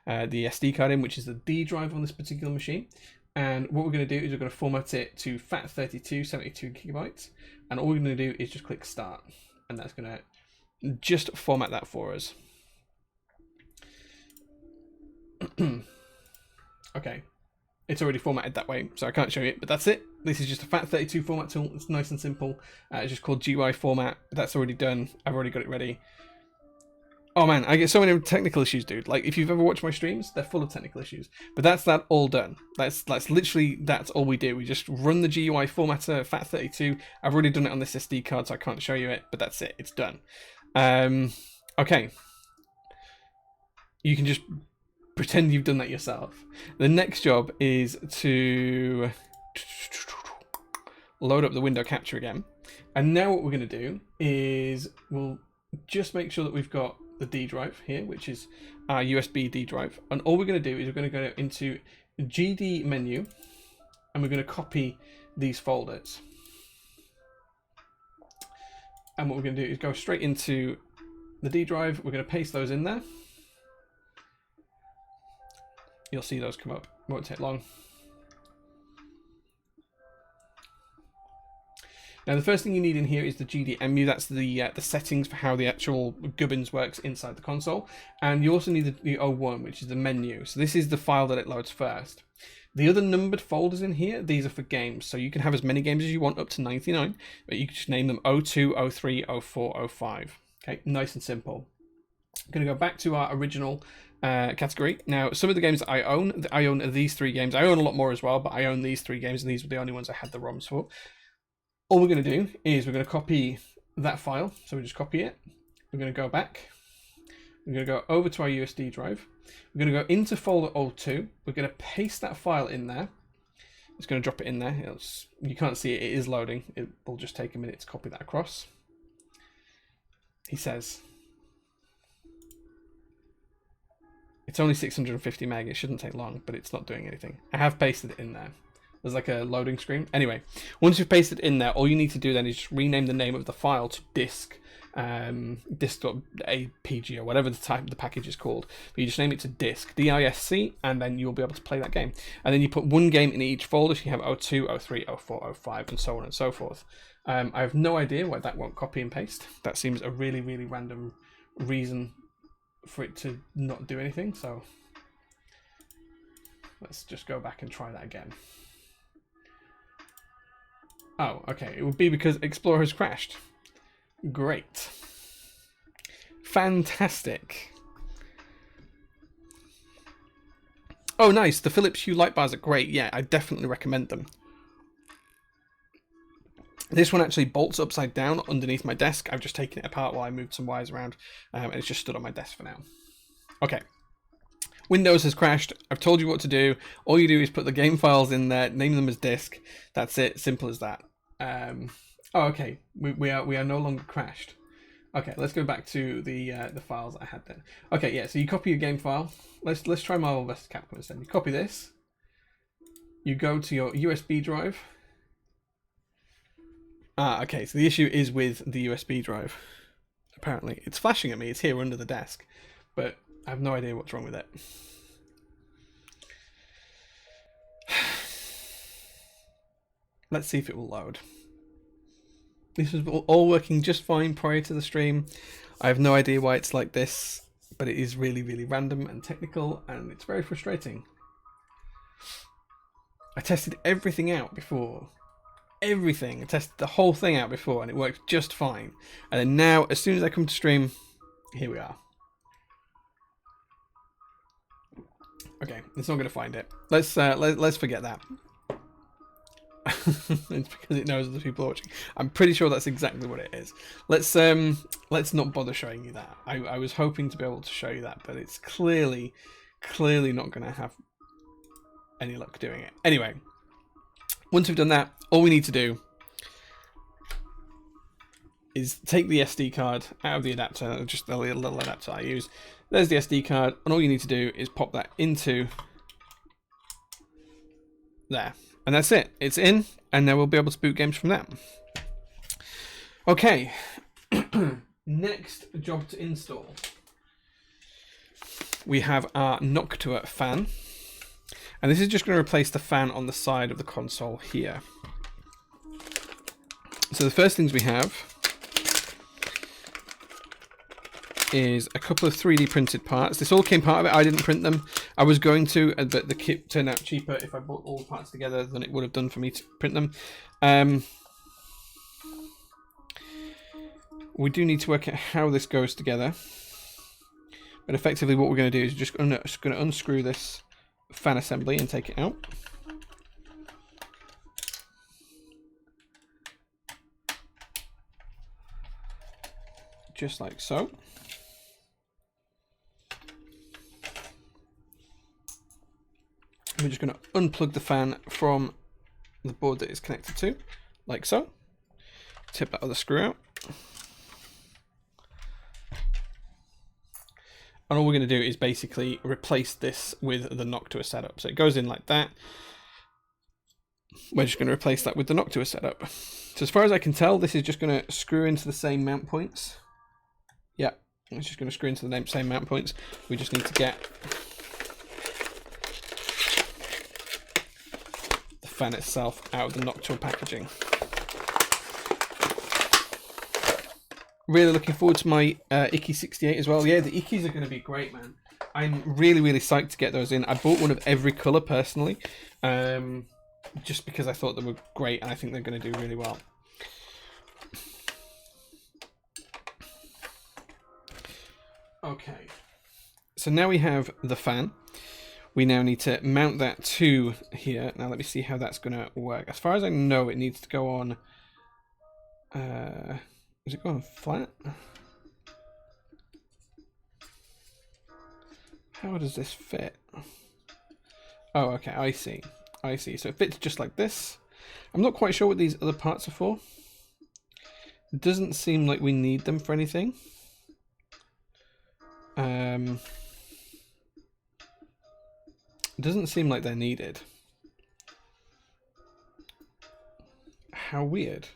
SD card in, which is the D drive on this particular machine. And what we're going to do is we're going to format it to FAT32, 72 gigabytes. And all we're going to do is just click start. And that's going to just format that for us. Okay, it's already formatted that way, so I can't show you it, but that's it. This is just a FAT32 format tool. It's nice and simple. It's just called GUI format. That's already done. I've already got it ready. Oh man, I get so many technical issues, dude. Like, if you've ever watched my streams, they're full of technical issues. But that's that all done. That's literally, that's all we do. We just run the GUI formatter, FAT32. I've already done it on this SD card, so I can't show you it, but that's it. It's done. Okay. You can just pretend you've done that yourself. The next job is to load up the window capture again. And now what we're going to do is we'll just make sure that we've got the D drive here, which is our USB D drive. And all we're going to do is we're going to go into GD menu and we're going to copy these folders. And what we're going to do is go straight into the D drive. We're going to paste those in there. You'll see those come up. It won't take long. Now the first thing you need in here is the GDMU. That's the settings for how the actual gubbins works inside the console. And you also need the O1, which is the menu. So this is the file that it loads first. The other numbered folders in here, these are for games. So you can have as many games as you want, up to 99. But you can just name them O2, 03, 04, 05. Okay, nice and simple. I'm going to go back to our original category. Now, some of the games that I own these 3 games. I own a lot more as well, but I own these 3 games, and these were the only ones I had the ROMs for. All we're going to do is we're going to copy that file. So we just copy it. We're going to go back. We're going to go over to our USD drive. We're going to go into folder 02. We're going to paste that file in there. It's going to drop it in there. You can't see it. It is loading. It will just take a minute to copy that across. He says it's only 650 meg. It shouldn't take long, but it's not doing anything. I have pasted it in there. There's like a loading screen. Anyway, once you've pasted it in there, all you need to do then is just rename the name of the file to disk, disk.apg or whatever the type of the package is called. But you just name it to disk, D-I-S-C, and then you'll be able to play that game. And then you put one game in each folder. So you have 02, 03, 04, 05, and so on and so forth. I have no idea why that won't copy and paste. That seems a really, really random reason for it to not do anything. So let's just go back and try that again. Oh, okay. It would be because Explorer has crashed. Great. Fantastic. Oh, nice. The Philips Hue light bars are great. Yeah, I definitely recommend them. This one actually bolts upside down underneath my desk. I've just taken it apart while I moved some wires around, and it's just stood on my desk for now. Okay. Windows has crashed. I've told you what to do. All you do is put the game files in there, name them as disk. That's it. Simple as that. Oh, okay. We are no longer crashed. Okay, let's go back to the files I had then. Okay, yeah. So you copy your game file. Let's try Marvel vs. Capcom instead. You copy this. You go to your USB drive. Ah, okay. So the issue is with the USB drive. Apparently, it's flashing at me. It's here under the desk, but I have no idea what's wrong with it. Let's see if it will load. This was all working just fine prior to the stream. I have no idea why it's like this, but it is really, really random and technical, and it's very frustrating. I tested everything out before. Everything. I tested the whole thing out before, and it worked just fine. And then now, as soon as I come to stream, here we are. Okay, it's not going to find it. Let's forget that. It's because it knows other people are watching. I'm pretty sure that's exactly what it is. Let's not bother showing you that. I was hoping to be able to show you that, but it's clearly not going to have any luck doing it. Anyway, once we've done that, all we need to do is take the SD card out of the adapter, just the little adapter I use. There's the SD card, and all you need to do is pop that into there. And that's it. It's in, and now we'll be able to boot games from that. Okay. Next job to install. We have our Noctua fan. And this is just going to replace the fan on the side of the console here. So the first things we have is a couple of 3D printed parts. This all came part of it. I didn't print them. I was going to, but the kit turned out cheaper if I bought all the parts together than it would have done for me to print them. We do need to work out how this goes together. But effectively what we're going to do is just going to unscrew this fan assembly and take it out. Just like so. We're just going to unplug the fan from the board that it's connected to, like so. Tip that other screw out. And all we're going to do is basically replace this with the Noctua setup. So it goes in like that. We're just going to replace that with the Noctua setup. So as far as I can tell, this is just going to screw into the same mount points. Yeah, it's just going to screw into the same mount points. We just need to get the fan itself out of the Noctua packaging. Really looking forward to my Icky 68 as well. Yeah, the Ickies are going to be great, man. I'm really, really psyched to get those in. I bought one of every colour personally, just because I thought they were great, and I think they're going to do really well. Okay, so now we have the fan. We now need to mount that to here. Now let me see how that's going to work. As far as I know, it needs to go on... is it going flat? How does this fit? Oh, okay, I see. I see. So it fits just like this. I'm not quite sure what these other parts are for. It doesn't seem like we need them for anything. It doesn't seem like they're needed. How weird.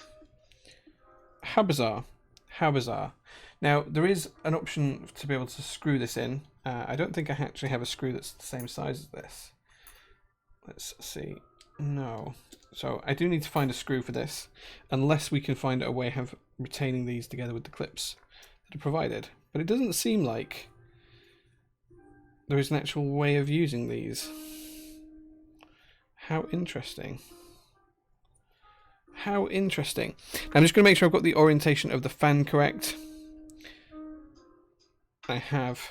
How bizarre. How bizarre. Now, there is an option to be able to screw this in. I don't think I actually have a screw that's the same size as this. Let's see. No. So I do need to find a screw for this, unless we can find a way of retaining these together with the clips that are provided. But it doesn't seem like there is an actual way of using these. How interesting. How interesting. I'm just going to make sure I've got the orientation of the fan correct. I have.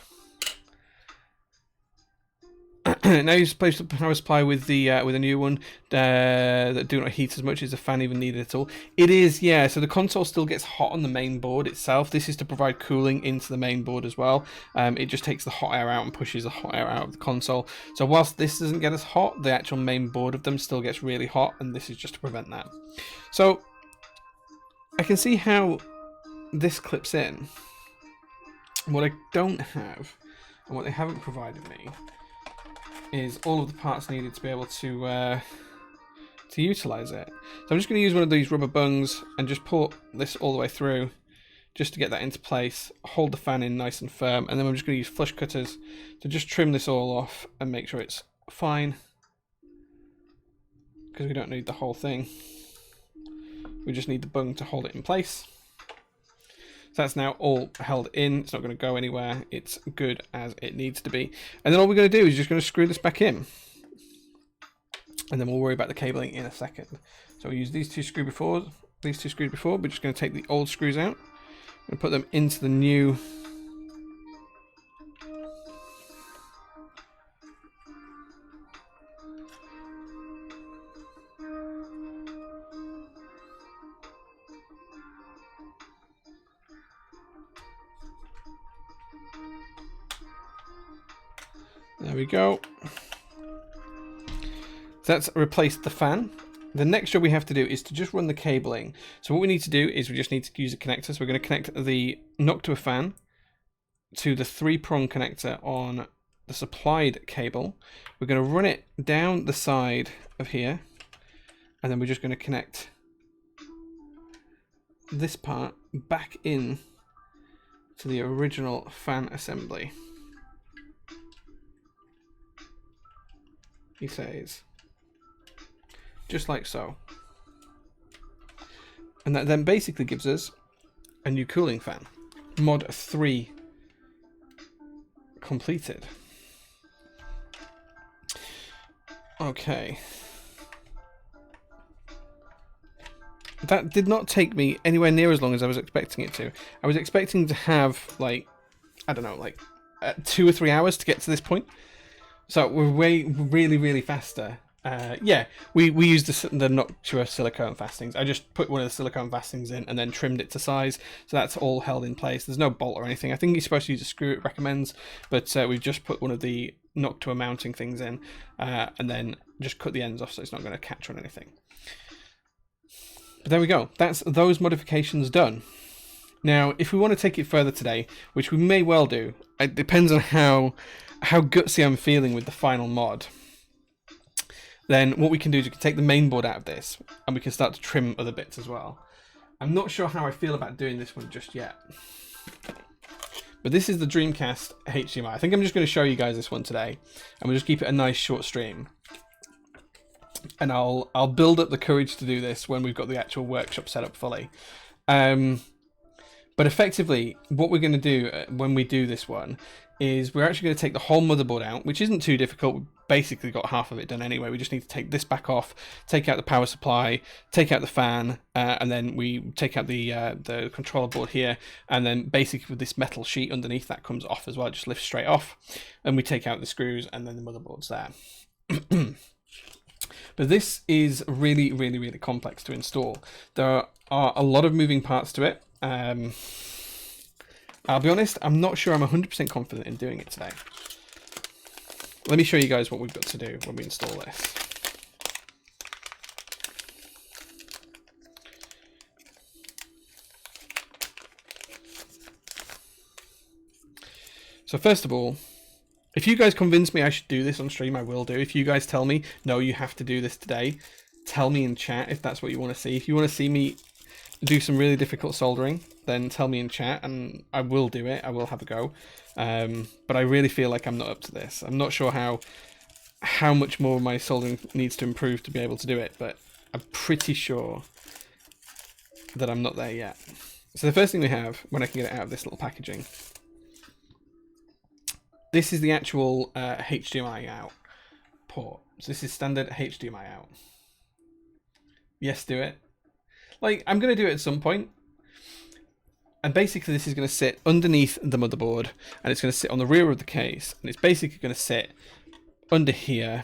Now you're supposed to power supply with a new one that do not heat as much as the fan even needed at all. It is, yeah. So the console still gets hot on the main board itself. This is to provide cooling into the main board as well. It just takes the hot air out and pushes the hot air out of the console. So whilst this doesn't get as hot, the actual main board of them still gets really hot, and this is just to prevent that. So I can see how this clips in. What I don't have, and what they haven't provided me, is all of the parts needed to be able to utilize it. So I'm just going to use one of these rubber bungs and just pull this all the way through, just to get that into place, hold the fan in nice and firm, and then I'm just going to use flush cutters to just trim this all off and make sure it's fine, because we don't need the whole thing. We just need the bung to hold it in place. So that's now all held in. It's not going to go anywhere. It's good as it needs to be. And then all we're going to do is just going to screw this back in. And then we'll worry about the cabling in a second. So we use these two screws before. We're just going to take the old screws out and put them into the new. There we go. So that's replaced the fan. The next job we have to do is to just run the cabling. So what we need to do is we just need to use a connector. So we're going to connect the Noctua fan to the 3-prong connector on the supplied cable. We're going to run it down the side of here, and then we're just going to connect this part back in to the original fan assembly. He says, just like so. And that then basically gives us a new cooling fan. Mod 3 completed. Okay. That did not take me anywhere near as long as I was expecting it to. I was expecting to have, like, I don't know, like 2 or 3 hours to get to this point. So we're really faster. Yeah, we used the Noctua silicone fastenings. I just put one of the silicone fastenings in and then trimmed it to size. So that's all held in place. There's no bolt or anything. I think you're supposed to use a screw, it recommends. But we've just put one of the Noctua mounting things in and then just cut the ends off so it's not going to catch on anything. But there we go. That's those modifications done. Now, if we want to take it further today, which we may well do, it depends on how gutsy I'm feeling with the final mod, then what we can do is we can take the main board out of this and we can start to trim other bits as well. I'm not sure how I feel about doing this one just yet. But this is the Dreamcast HDMI. I think I'm just going to show you guys this one today, and we'll just keep it a nice short stream. And I'll build up the courage to do this when we've got the actual workshop set up fully. But effectively, what we're going to do when we do this one is we're actually going to take the whole motherboard out, which isn't too difficult. We've basically got half of it done anyway. We just need to take this back off, take out the power supply, take out the fan, and then we take out the controller board here, and then basically with this metal sheet underneath that comes off as well. It just lifts straight off, and we take out the screws, and then the motherboard's there. But this is really complex to install. There are a lot of moving parts to it. I'll be honest, I'm not sure I'm 100% confident in doing it today. Let me show you guys what we've got to do when we install this. So first of all, if you guys convince me I should do this on stream, I will do. If you guys tell me, no, you have to do this today, tell me in chat if that's what you want to see. If you want to see me do some really difficult soldering, then tell me in chat and I will do it. I will have a go. But I really feel like I'm not up to this. I'm not sure how much more my soldering needs to improve to be able to do it, but I'm pretty sure that I'm not there yet. So the first thing we have, when I can get it out of this little packaging, this is the actual HDMI out port. So this is standard HDMI out. Yes, do it. Like, I'm going to do it at some point. And basically this is going to sit underneath the motherboard, and it's going to sit on the rear of the case, and it's basically going to sit under here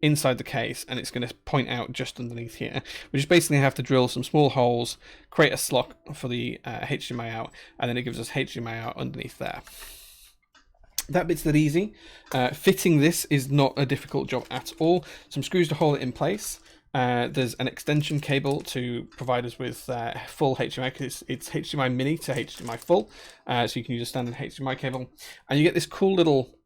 inside the case, and it's going to point out just underneath here. We just basically have to drill some small holes, create a slot for the HDMI out, and then it gives us HDMI out underneath there. That bit's that easy. Fitting this is not a difficult job at all. Some screws to hold it in place. There's an extension cable to provide us with full HDMI, because it's HDMI mini to HDMI full, so you can use a standard HDMI cable. And you get this cool little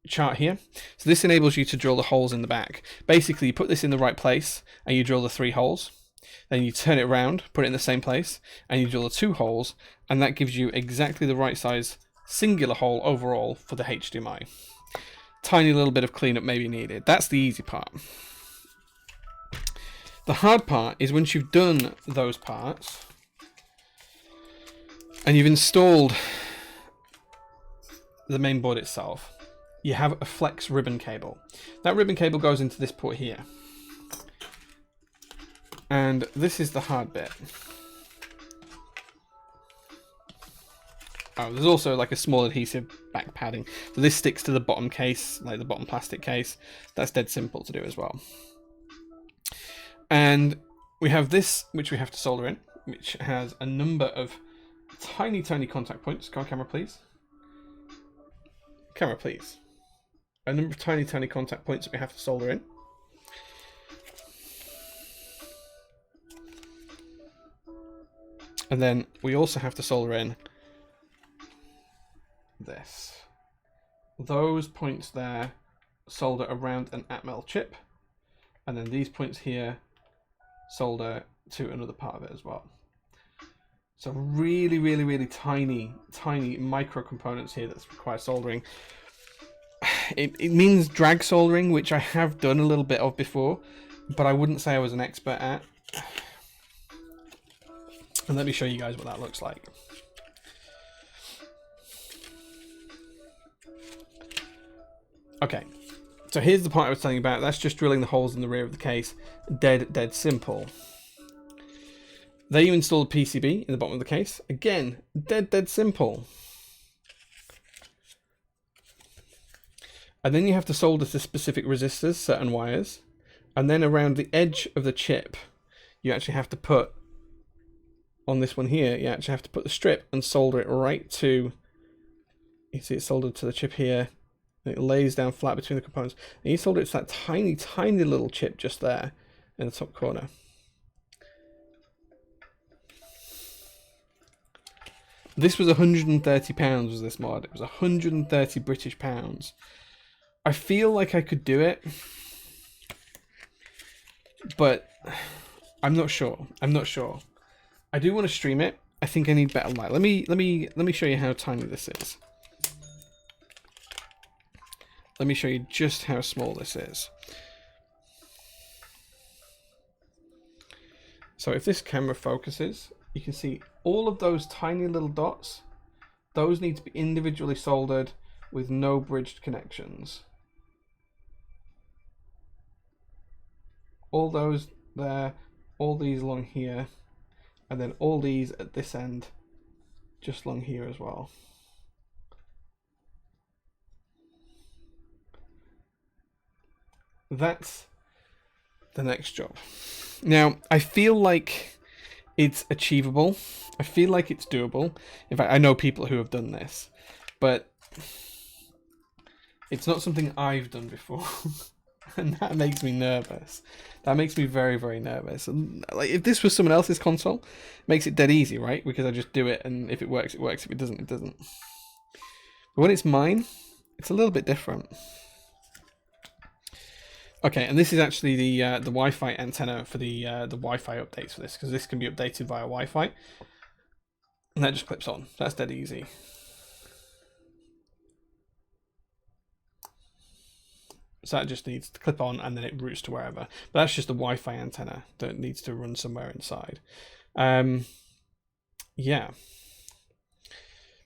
chart here. So this enables you to drill the holes in the back. Basically, you put this in the right place and you drill the 3 holes. Then you turn it around, put it in the same place, and you drill the 2 holes, and that gives you exactly the right size singular hole overall for the HDMI. Tiny little bit of cleanup may be needed. That's the easy part. The hard part is once you've done those parts and you've installed the main board itself, you have a flex ribbon cable. That ribbon cable goes into this port here. And this is the hard bit. Oh, there's also like a small adhesive back padding. So this sticks to the bottom case, like the bottom plastic case. That's dead simple to do as well. And we have this, which we have to solder in, which has a number of tiny, tiny contact points. Go on, camera, please. Camera, please. A number of tiny, tiny contact points that we have to solder in. And then we also have to solder in this. Those points there solder around an Atmel chip. And then these points here solder to another part of it as well. So really, really, really tiny, tiny micro components here that require soldering. It means drag soldering, which I have done a little bit of before, but I wouldn't say I was an expert at. And let me show you guys what that looks like. Okay, so here's the part I was telling you about. That's just drilling the holes in the rear of the case. Dead simple. There you install a PCB in the bottom of the case. Again, dead simple. And then you have to solder to specific resistors, certain wires. And then around the edge of the chip, you actually have to put, on this one here, you actually have to put the strip and solder it right to, you see it's soldered to the chip here. And it lays down flat between the components. And you solder it to that tiny, tiny little chip just there in the top corner. This was £130 was this mod. It was 130 British pounds. I feel like I could do it, but I'm not sure. I do want to stream it. I think I need better light. Let me show you how tiny this is. Let me show you just how small this is. So if this camera focuses, you can see all of those tiny little dots. Those need to be individually soldered with no bridged connections. All those there, all these along here, and then all these at this end, just along here as well. That's the next job. Now, I feel like it's achievable. I feel like it's doable. In fact, I know people who have done this, but it's not something I've done before. And that makes me nervous. That makes me very, very nervous. And like, if this was someone else's console, it makes it dead easy, right? Because I just do it, and if it works, it works. If it doesn't, it doesn't. But when it's mine, it's a little bit different. Okay, and this is actually the Wi-Fi antenna for the Wi-Fi updates for this, because this can be updated via Wi-Fi, and that just clips on. That's dead easy. So that just needs to clip on, and then it routes to wherever. But that's just the Wi-Fi antenna that needs to run somewhere inside. Yeah,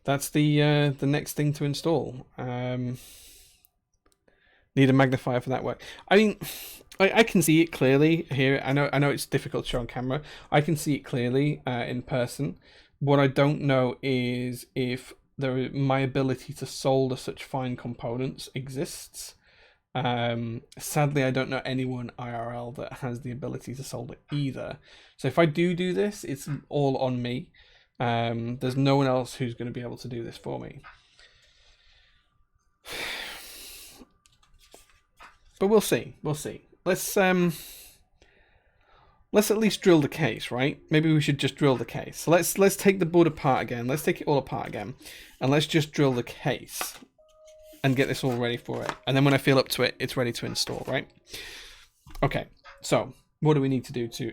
that's the next thing to install. Need a magnifier for that work. I mean, I can see it clearly here. I know it's difficult to show on camera. I can see it clearly in person. What I don't know is if my ability to solder such fine components exists. Sadly, I don't know anyone IRL that has the ability to solder either. So if I do this, it's all on me. There's no one else who's going to be able to do this for me. But we'll see. Let's let's at least drill the case, right? Maybe we should just drill the case. So let's take the board apart again. Let's take it all apart again, and let's just drill the case and get this all ready for it. And then when I feel up to it, it's ready to install, right? Okay. So what do we need to do to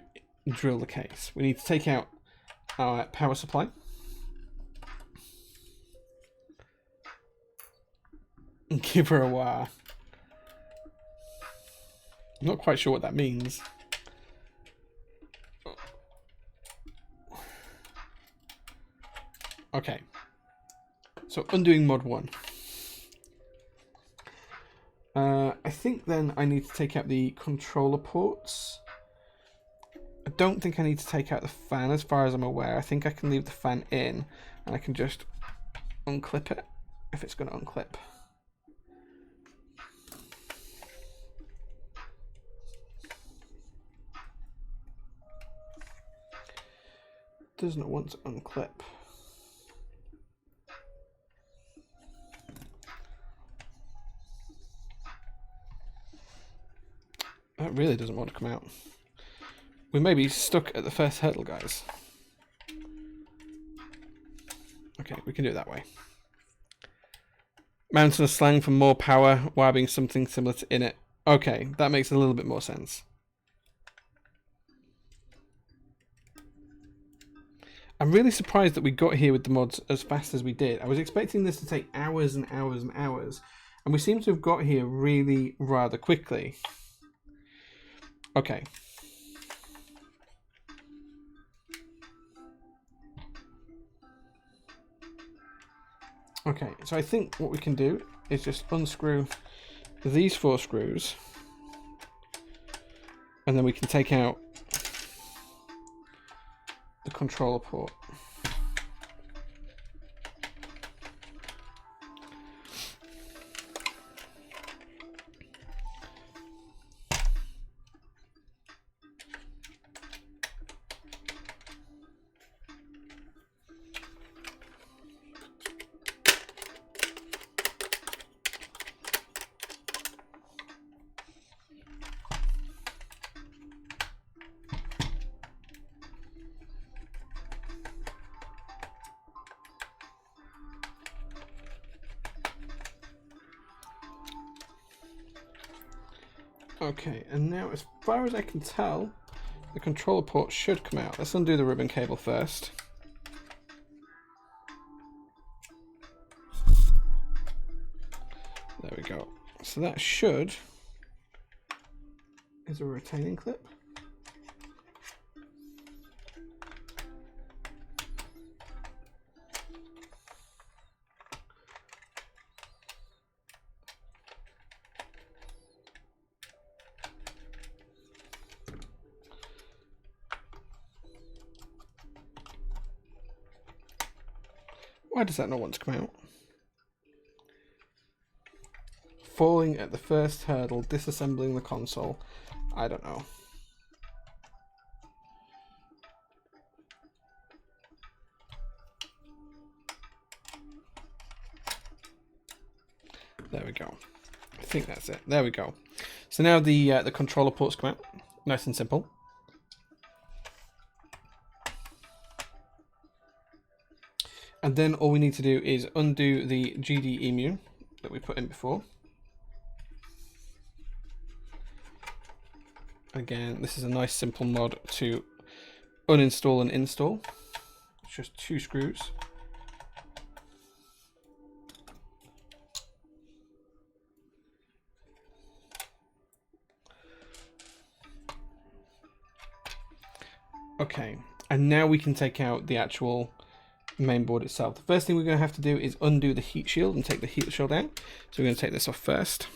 drill the case? We need to take out our power supply. And give her a wire. I'm not quite sure what that means. Okay. So undoing mod 1. I think then I need to take out the controller ports. I don't think I need to take out the fan as far as I'm aware. I think I can leave the fan in and I can just unclip it if it's going to unclip. Does not want to unclip. That really doesn't want to come out. We may be stuck at the first hurdle, guys. Okay, we can do it that way. Mountain of slang for more power, while being something similar to in it. Okay, that makes a little bit more sense. I'm really surprised that we got here with the mods as fast as we did. I was expecting this to take hours and hours and hours, and we seem to have got here really rather quickly. Okay. Okay, so I think what we can do is just unscrew these 4 screws, and then we can take out the controller port. Okay, and now as far as I can tell, the controller port should come out. Let's undo the ribbon cable first. There we go. So that should... is a retaining clip. Why does that not want to come out? Falling at the first hurdle, disassembling the console. I don't know. There we go. I think that's it. There we go. So now the controller ports come out. Nice and simple. And then all we need to do is undo the GD emu that we put in before. Again, this is a nice simple mod to uninstall and install. It's just 2 screws. Okay, and now we can take out the actual main board itself. The first thing we're going to have to do is undo the heat shield and take the heat shield out. So we're going to take this off first.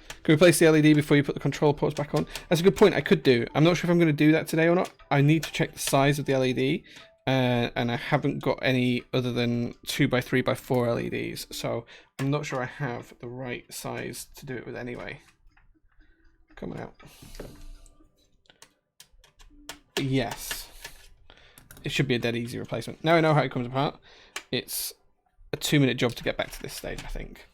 Can we replace the LED before you put the control ports back on? That's a good point. I could do. I'm not sure if I'm going to do that today or not. I need to check the size of the LED, and I haven't got any other than 2x3x4 LEDs. So I'm not sure I have the right size to do it with anyway. Coming out. Yes. It should be a dead easy replacement. Now I know how it comes apart. It's a 2-minute job to get back to this stage, I think.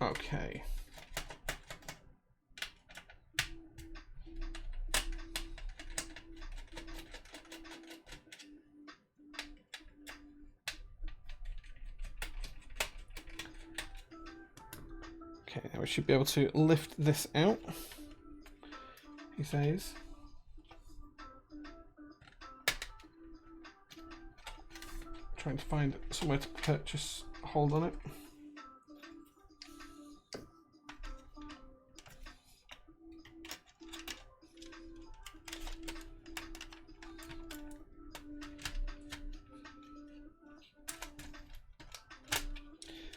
Okay. Okay, now we should be able to lift this out, he says. Trying to find somewhere to purchase a hold on it.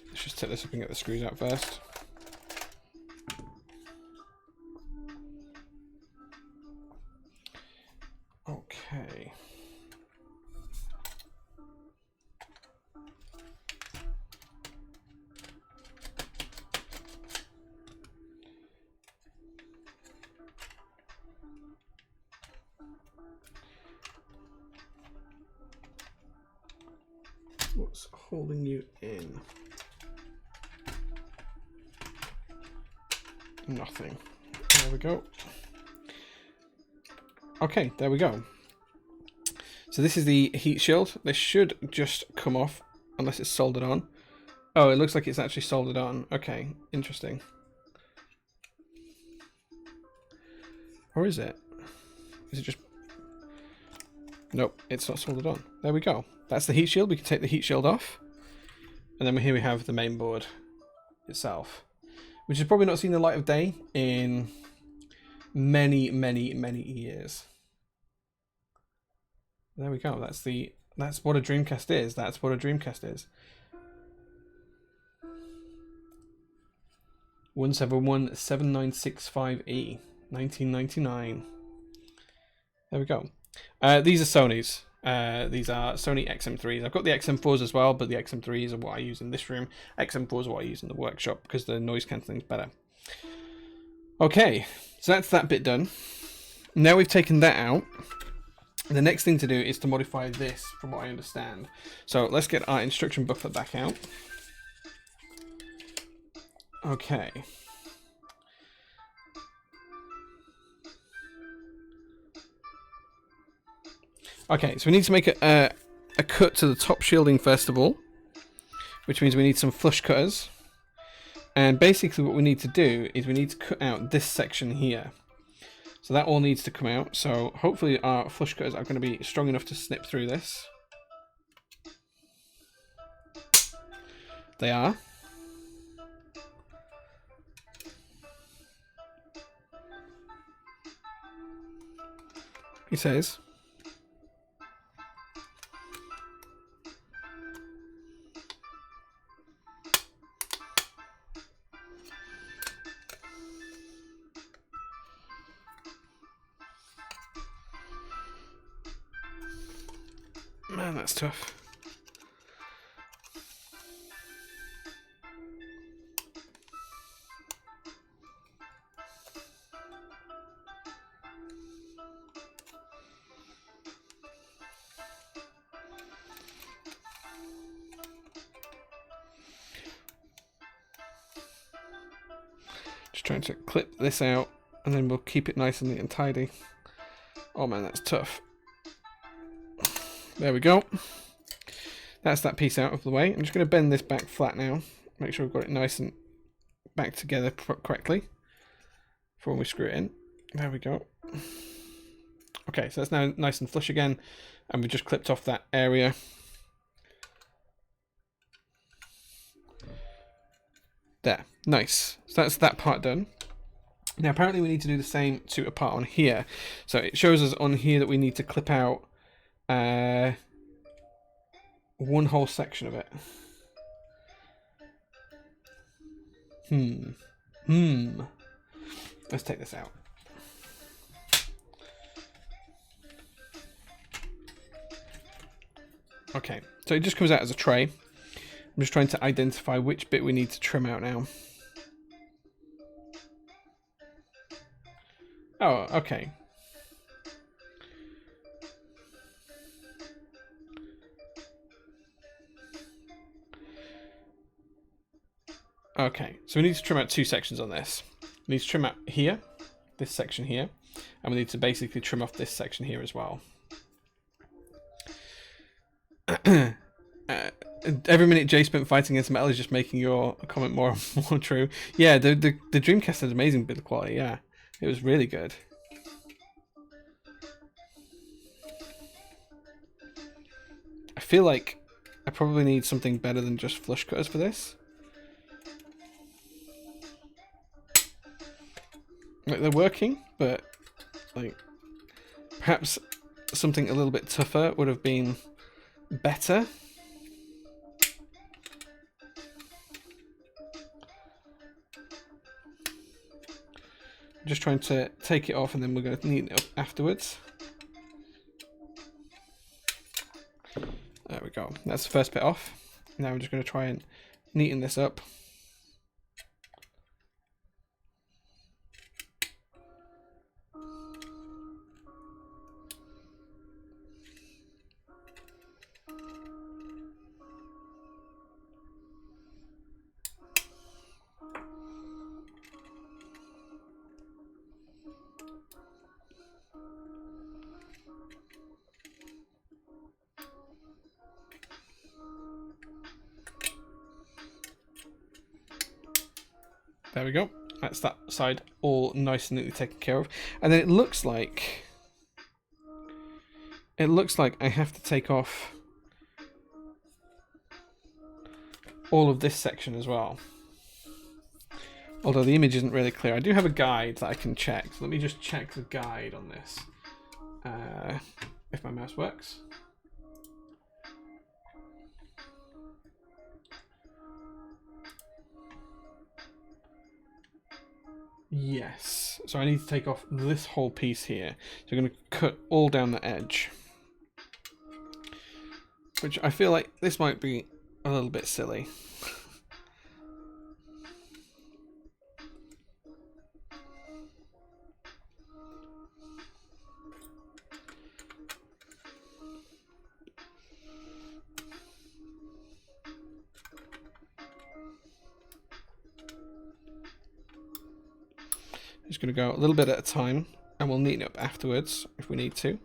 Let's just take this up and get the screws out first. Okay. What's holding you in? Nothing. There we go. Okay, there we go. So this is the heat shield. This should just come off unless it's soldered on. Oh, it looks like it's actually soldered on. Okay, interesting. Or is it? Is it just... Nope, it's not soldered on. There we go. That's the heat shield. We can take the heat shield off. And then here we have the main board itself, which has probably not seen the light of day in many years. There we go. That's what a Dreamcast is. That's what a Dreamcast is. 1717965E, 1999. There we go. These are Sony's. These are Sony XM3s. I've got the XM4s as well, but the XM3s are what I use in this room. XM4s are what I use in the workshop because the noise cancelling is better. Okay, so that's that bit done. Now we've taken that out. The next thing to do is to modify this, from what I understand. So let's get our instruction booklet back out. Okay. Okay, so we need to make a cut to the top shielding first of all, which means we need some flush cutters. And basically what we need to do is we need to cut out this section here. So that all needs to come out. So hopefully our flush cutters are going to be strong enough to snip through this. They are. He says. Man, that's tough. Just trying to clip this out, and then we'll keep it nice and neat and tidy. Oh man, that's tough. There we go. That's that piece out of the way. I'm just going to bend this back flat now. Make sure we've got it nice and back together correctly before we screw it in. There we go. Okay, so that's now nice and flush again. And we just clipped off that area. There. Nice. So that's that part done. Now apparently we need to do the same to a part on here. So it shows us on here that we need to clip out one whole section of it. Let's take this out. Okay, so it just comes out as a tray. I'm just trying to identify which bit we need to trim out now. Oh, okay. Okay, so we need to trim out 2 sections on this. We need to trim out here, this section here, and we need to basically trim off this section here as well. Every minute Jay spent fighting against metal is just making your comment more and more true. Yeah, the Dreamcast had amazing build quality. Yeah, it was really good. I feel like I probably need something better than just flush cutters for this. Like, they're working, but like perhaps something a little bit tougher would have been better. I'm just trying to take it off and then we're going to neaten it up afterwards. There we go. That's the first bit off. Now I'm just going to try and neaten this up. There we go. That's that side all nice and neatly taken care of. And then it looks like I have to take off all of this section as well. Although the image isn't really clear. I do have a guide that I can check. So let me just check the guide on this. If my mouse works. Yes, so I need to take off this whole piece here. So I'm going to cut all down the edge. Which I feel like this might be a little bit silly. Just going to go a little bit at a time, and we'll neaten it up afterwards if we need to.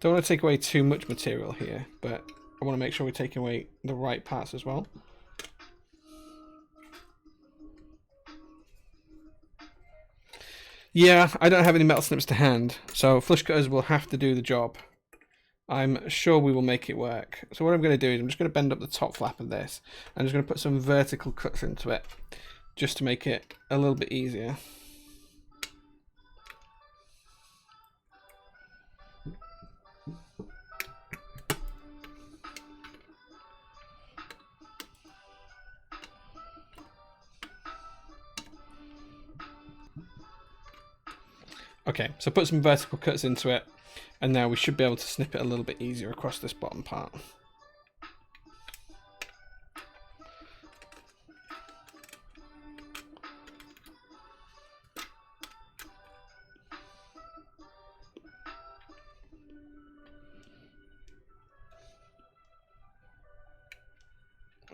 Don't want to take away too much material here, but I want to make sure we're taking away the right parts as well. Yeah, I don't have any metal snips to hand, so flush cutters will have to do the job. I'm sure we will make it work. So what I'm going to do is I'm just going to bend up the top flap of this. I'm just going to put some vertical cuts into it, just to make it a little bit easier. Okay, so put some vertical cuts into it, and now we should be able to snip it a little bit easier across this bottom part.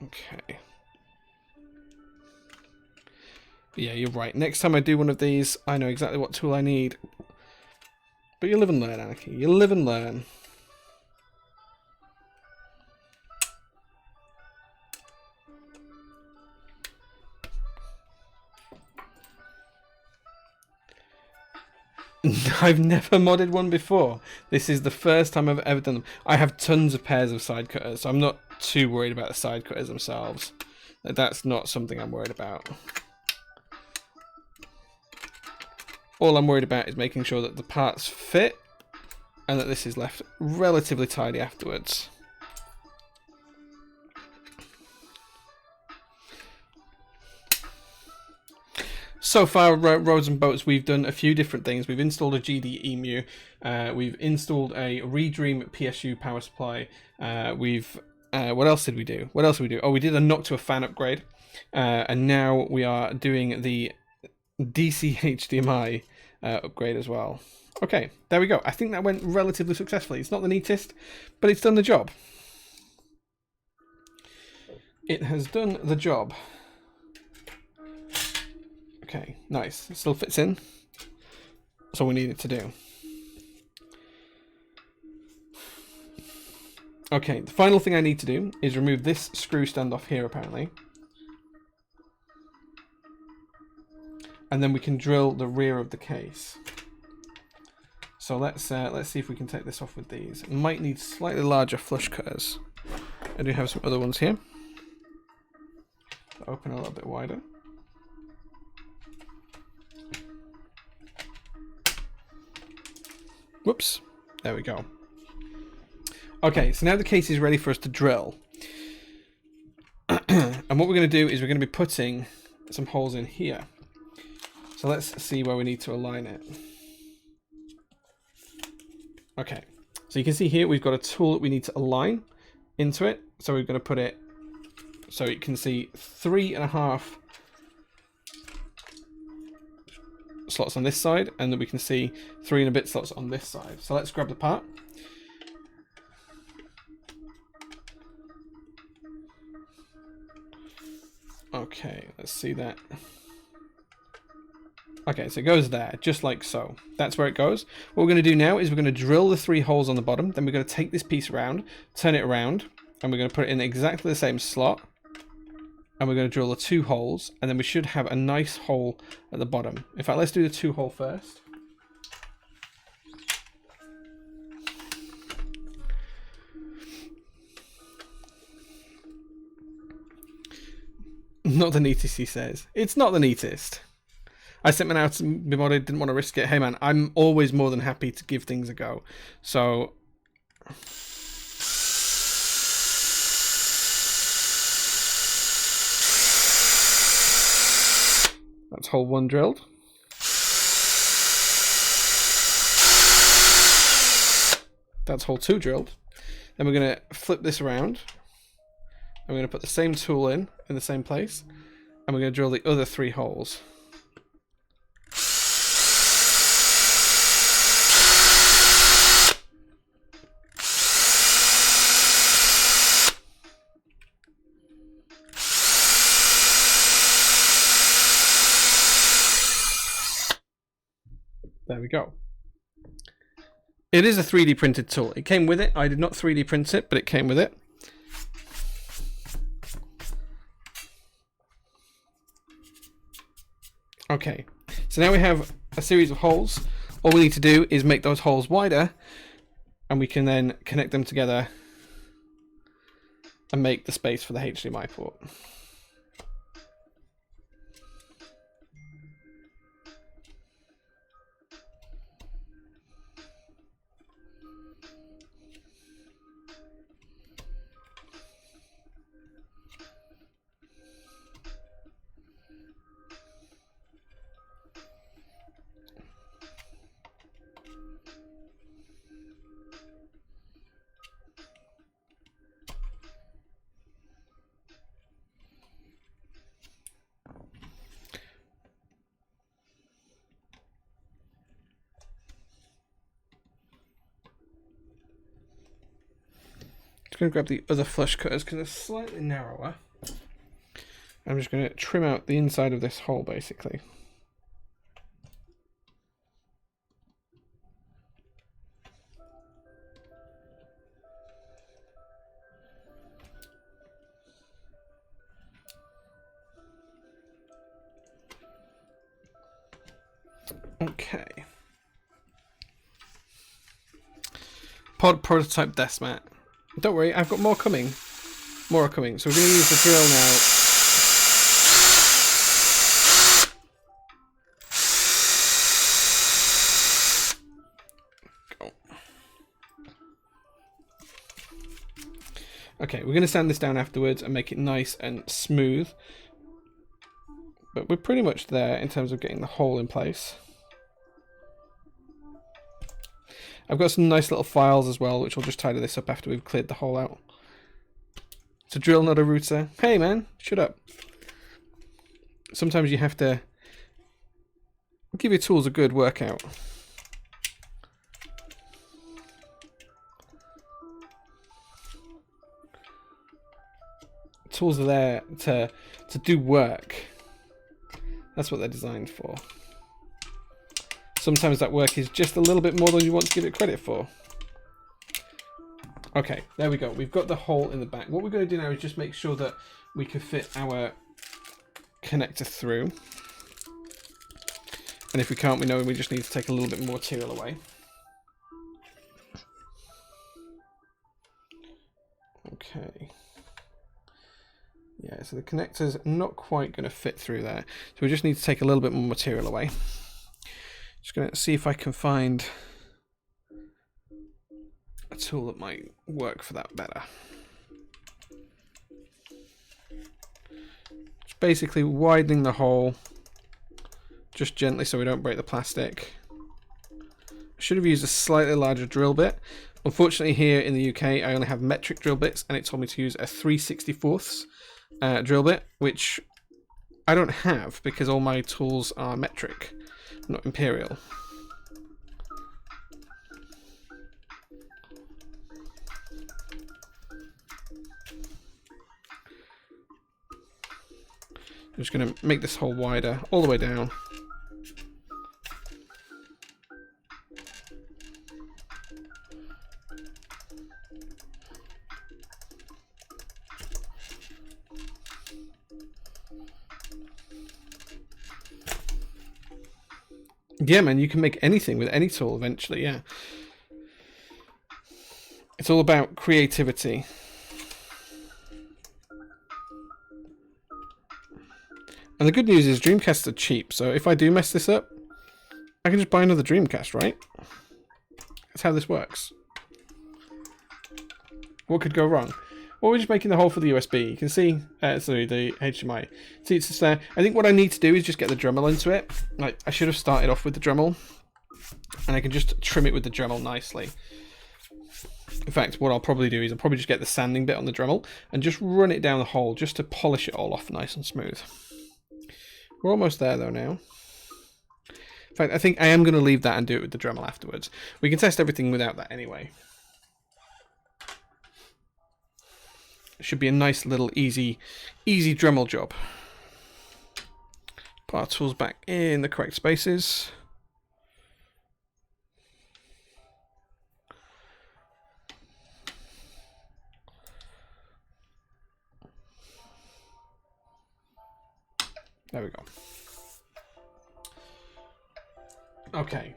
Okay. Yeah, you're right. Next time I do one of these, I know exactly what tool I need. But you live and learn, Anarchy. You live and learn. I've never modded one before. This is the first time I've ever done them. I have tons of pairs of side cutters, so I'm not too worried about the side cutters themselves. That's not something I'm worried about. All I'm worried about is making sure that the parts fit and that this is left relatively tidy afterwards. So far, Roads and Boats, we've done a few different things. We've installed a GD EMU. We've installed a Redream PSU power supply. What else did we do? Oh, we did a knock to a fan upgrade. And now we are doing the DC HDMI upgrade as well. Okay, there we go. I think that went relatively successfully. It's not the neatest, but it's done the job. It has done the job. Okay, nice. It still fits in. That's all we need it to do. Okay, the final thing I need to do is remove this screw stand off here, apparently. And then we can drill the rear of the case. So let's see if we can take this off with these. It might need slightly larger flush cutters. I do have some other ones here. Open a little bit wider. Whoops. There we go. Okay, so now the case is ready for us to drill. And what we're going to do is we're going to be putting some holes in here. So let's see where we need to align it. Okay, so you can see here we've got a tool that we need to align into it. So we're going to put it so you can see 3.5 slots on this side, and then we can see 3 and a bit slots on this side. So let's grab the part. Okay, let's see that. Okay, so it goes there, just like so. That's where it goes. What we're going to do now is we're going to drill the 3 holes on the bottom. Then we're going to take this piece around, turn it around, and we're going to put it in exactly the same slot. And we're going to drill the 2 holes, and then we should have a nice hole at the bottom. In fact, let's do the 2 hole first. Not the neatest, he says. It's not the neatest. I sent one out to Bimodi, didn't want to risk it. Hey man, I'm always more than happy to give things a go. So that's hole 1 drilled. That's hole 2 drilled. Then we're going to flip this around. And we're going to put the same tool in the same place. And we're going to drill the other 3 holes. There we go. It is a 3D printed tool. It came with it. I did not 3D print it, but it came with it. Okay, so now we have a series of holes. All we need to do is make those holes wider, and we can then connect them together and make the space for the HDMI port. Just going to grab the other flush cutters because they're slightly narrower. I'm just going to trim out the inside of this hole basically. Okay. Pod prototype desk mat. Don't worry, I've got more coming. More are coming. So we're going to use the drill now. Go. Okay, we're going to sand this down afterwards and make it nice and smooth. But we're pretty much there in terms of getting the hole in place. I've got some nice little files as well, which will just tidy this up after we've cleared the hole out. It's a drill, not a router. Hey man, shut up. Sometimes you have to give your tools a good workout. tools are there to do work. That's what they're designed for. Sometimes that work is just a little bit more than you want to give it credit for. Okay, there we go. We've got the hole in the back. What we're going to do now is just make sure that we can fit our connector through. And if we can't, we know we just need to take a little bit more material away. Okay. Yeah, so the connector's not quite going to fit through there. So we just need to take a little bit more material away. Just going to see if I can find a tool that might work for that better. Just basically widening the hole just gently so we don't break the plastic. I should have used a slightly larger drill bit. Unfortunately, here in the UK, I only have metric drill bits, and it told me to use a 3/64 drill bit, which I don't have because all my tools are metric, not imperial. I'm just going to make this hole wider all the way down. Yeah, man, you can make anything with any tool eventually, yeah. It's all about creativity. And the good news is Dreamcasts are cheap, so if I do mess this up, I can just buy another Dreamcast, right? That's how this works. What could go wrong? Well, we're just making the hole for the USB. You can see, sorry, the HDMI. See, it's just there. I think what I need to do is just get the Dremel into it. Like, I should have started off with the Dremel, and I can just trim it with the Dremel nicely. In fact, what I'll probably do is I'll probably just get the sanding bit on the Dremel and just run it down the hole just to polish it all off nice and smooth. We're almost there though now. In fact, I think I am going to leave that and do it with the Dremel afterwards. We can test everything without that anyway. It should be a nice little easy Dremel job. Put our tools back in the correct spaces. There we go. Okay.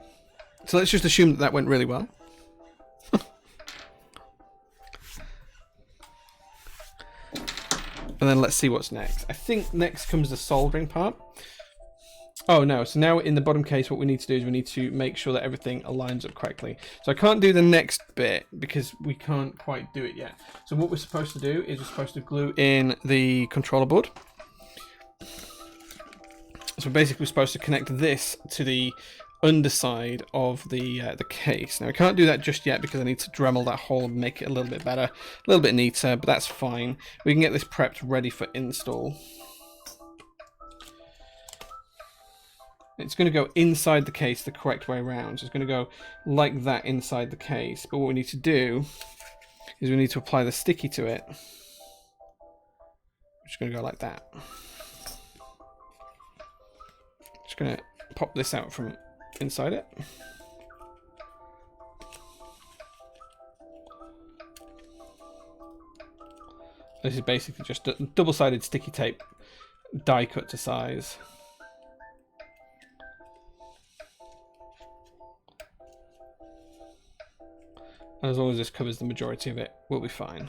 So let's just assume that that went really well. And then let's see what's next. I think next comes the soldering part. Oh no, so now in the bottom case what we need to do is we need to make sure that everything aligns up correctly. So I can't do the next bit because we can't quite do it yet. So what we're supposed to do is we're supposed to glue in the controller board. So basically we're supposed to connect this to the underside of the case. Now I can't do that just yet because I need to Dremel that hole and make it a little bit better, a little bit neater, but that's fine. We can get this prepped ready for install. It's going to go inside the case the correct way around. So it's going to go like that inside the case. But what we need to do is we need to apply the sticky to it. Which is going to go like that. Just going to pop this out from inside it. This is basically just a double-sided sticky tape, die cut to size. And as long as this covers the majority of it, we'll be fine.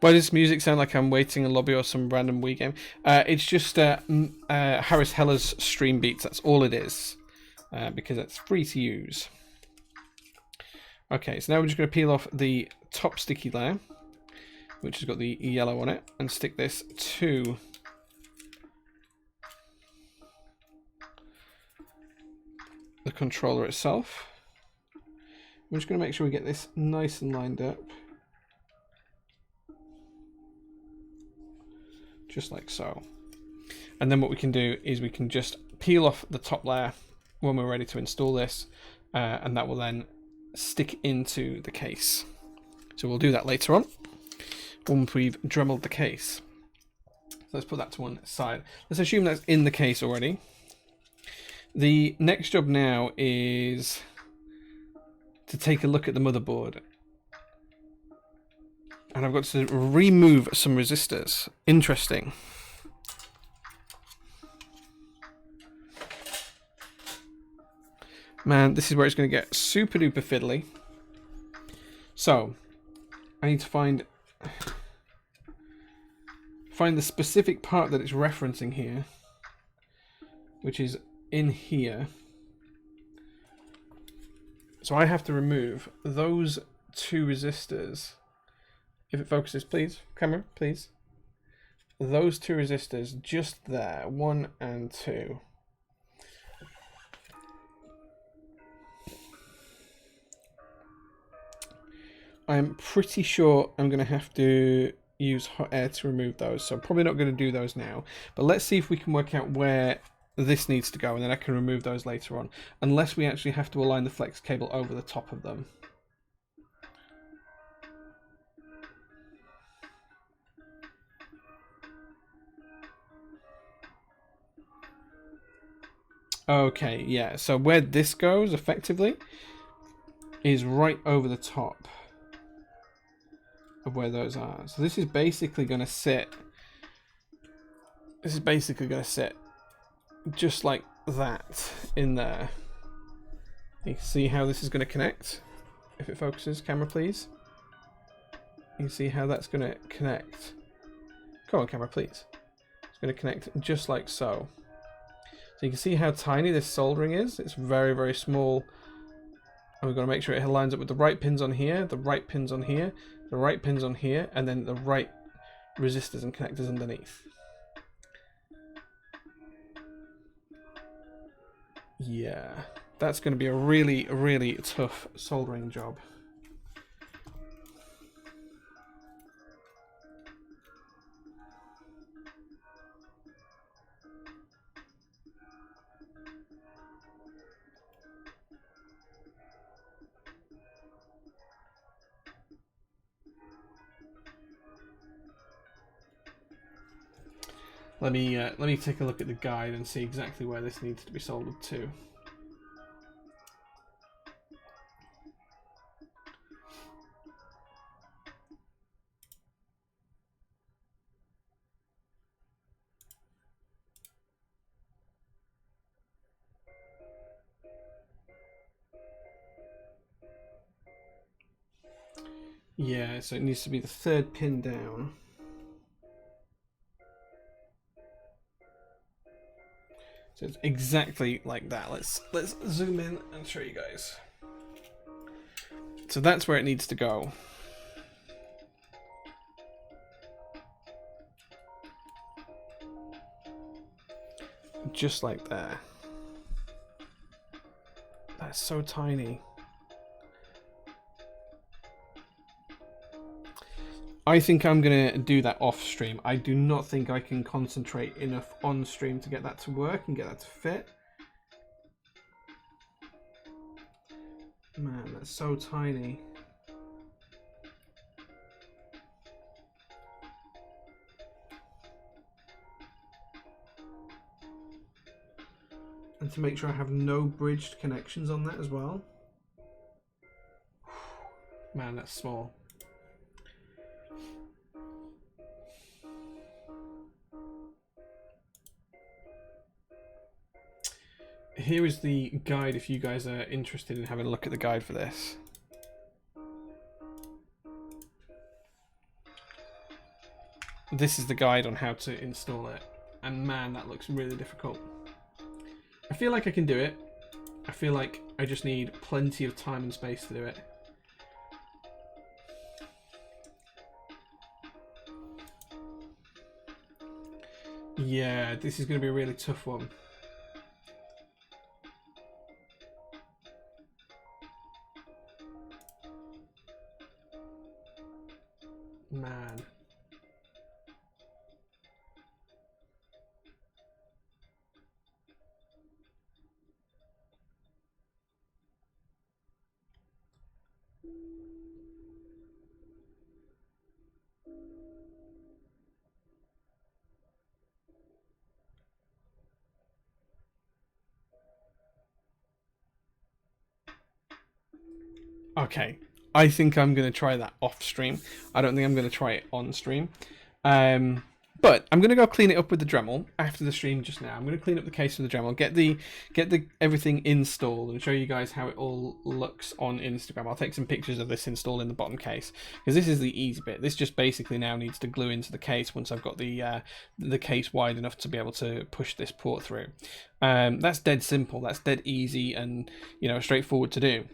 Why does music sound like I'm waiting in a lobby or some random Wii game? It's just Harris Heller's stream beats. That's all it is, because it's free to use. Okay, so now we're just going to peel off the top sticky layer, which has got the yellow on it, and stick this to controller itself. We're just going to make sure we get this nice and lined up. Just like so. And then what we can do is we can just peel off the top layer when we're ready to install this, and that will then stick into the case. So we'll do that later on once we've dremeled the case. So let's put that to one side. Let's assume that's in the case already. The next job now is to take a look at the motherboard. And I've got to remove some resistors. Interesting. Man, this is where it's going to get super duper fiddly. So, I need to find the specific part that it's referencing here, which is in here. So I have to remove those two resistors. If it focuses, please. Camera, please. Those two resistors just there. 1 and 2. I'm pretty sure I'm going to have to use hot air to remove those. So I'm probably not going to do those now. But let's see if we can work out where this needs to go, and then I can remove those later on. Unless we actually have to align the flex cable over the top of them. Okay, yeah, so where this goes, effectively, is right over the top of where those are. So this is basically going to sit... just like that in there. You can see how this is going to connect. If it focuses, camera, please. You can see how that's going to connect. Come on, camera, please. It's going to connect just like so. So you can see how tiny this soldering is. It's very, very small. And we've got to make sure it lines up with the right pins on here, the right pins on here, the right pins on here, and then the right resistors and connectors underneath. Yeah, that's going to be a really, really tough soldering job. Let me take a look at the guide and see exactly where this needs to be soldered to. Yeah, so it needs to be the third pin down. So it's exactly like that. Let's zoom in and show you guys. So that's where it needs to go. Just like there. That's so tiny. I think I'm going to do that off stream. I do not think I can concentrate enough on stream to get that to work and get that to fit. Man, that's so tiny. And to make sure I have no bridged connections on that as well. Man, that's small. Here is the guide if you guys are interested in having a look at the guide for this. This is the guide on how to install it. And man, that looks really difficult. I feel like I can do it. I feel like I just need plenty of time and space to do it. Yeah, this is going to be a really tough one. Okay, I think I'm going to try that off stream. I don't think I'm going to try it on stream. But I'm going to go clean it up with the Dremel after the stream just now. I'm going to clean up the case with the Dremel, get the everything installed, and show you guys how it all looks on Instagram. I'll take some pictures of this installed in the bottom case, because this is the easy bit. This just basically now needs to glue into the case once I've got the case wide enough to be able to push this port through. That's dead simple. That's dead easy and, you know, straightforward to do.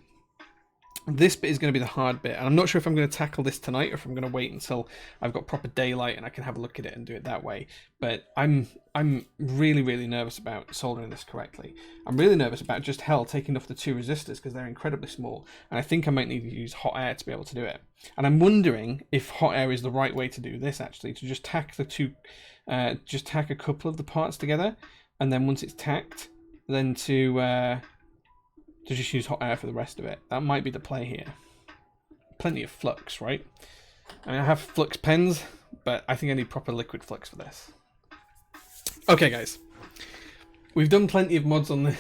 This bit is going to be the hard bit, and I'm not sure if I'm going to tackle this tonight or if I'm going to wait until I've got proper daylight and I can have a look at it and do it that way. But I'm really nervous about soldering this correctly. I'm really nervous about just taking off the two resistors because they're incredibly small, and I think I might need to use hot air to be able to do it. And I'm wondering if hot air is the right way to do this, actually, to just tack the two, just tack a couple of the parts together, and then once it's tacked, then to just use hot air for the rest of it. That might be the play here. Plenty of flux, right? I mean, I have flux pens, but I think I need proper liquid flux for this. Okay, guys. We've done plenty of mods on the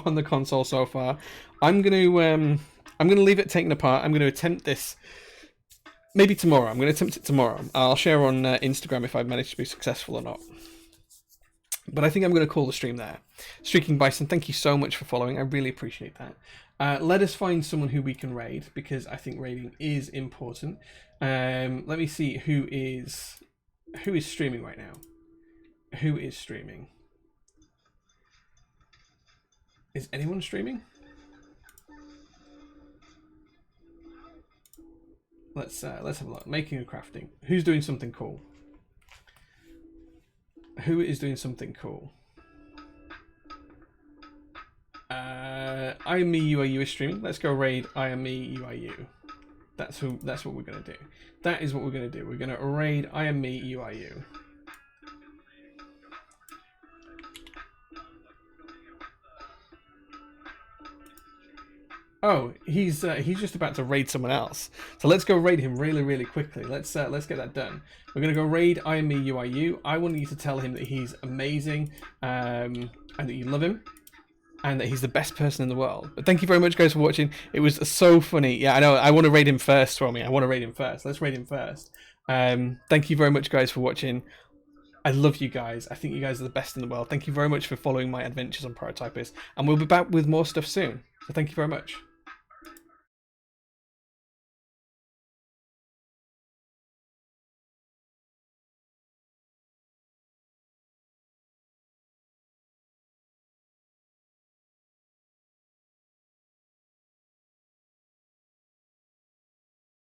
on the console so far. I'm gonna leave it taken apart. I'm gonna attempt this maybe tomorrow. I'm gonna attempt it tomorrow. I'll share on Instagram if I've managed to be successful or not. But I think I'm going to call the stream there. Streaking Bison, thank you so much for following. I really appreciate that. Let us find someone who we can raid, because I think raiding is important. Let me see who is streaming right now. Who is streaming? Is anyone streaming? Let's have a look. Making and crafting. Who's doing something cool? Who is doing something cool? I am me, you are you is streaming. Let's go raid I am me, you are you. That's what we're gonna do. That is what we're gonna do. We're gonna raid I am me, you are you. Oh, he's just about to raid someone else. So let's go raid him really quickly. Let's get that done. We're gonna go raid I am me, you are you. I want you to tell him that he's amazing, and that you love him, and that he's the best person in the world. But thank you very much, guys, for watching. It was so funny. Yeah, I know. I want to raid him first, Romy. I want to raid him first. Let's raid him first. Thank you very much, guys, for watching. I love you guys. I think you guys are the best in the world. Thank you very much for following my adventures on Prototypist, and we'll be back with more stuff soon. So thank you very much.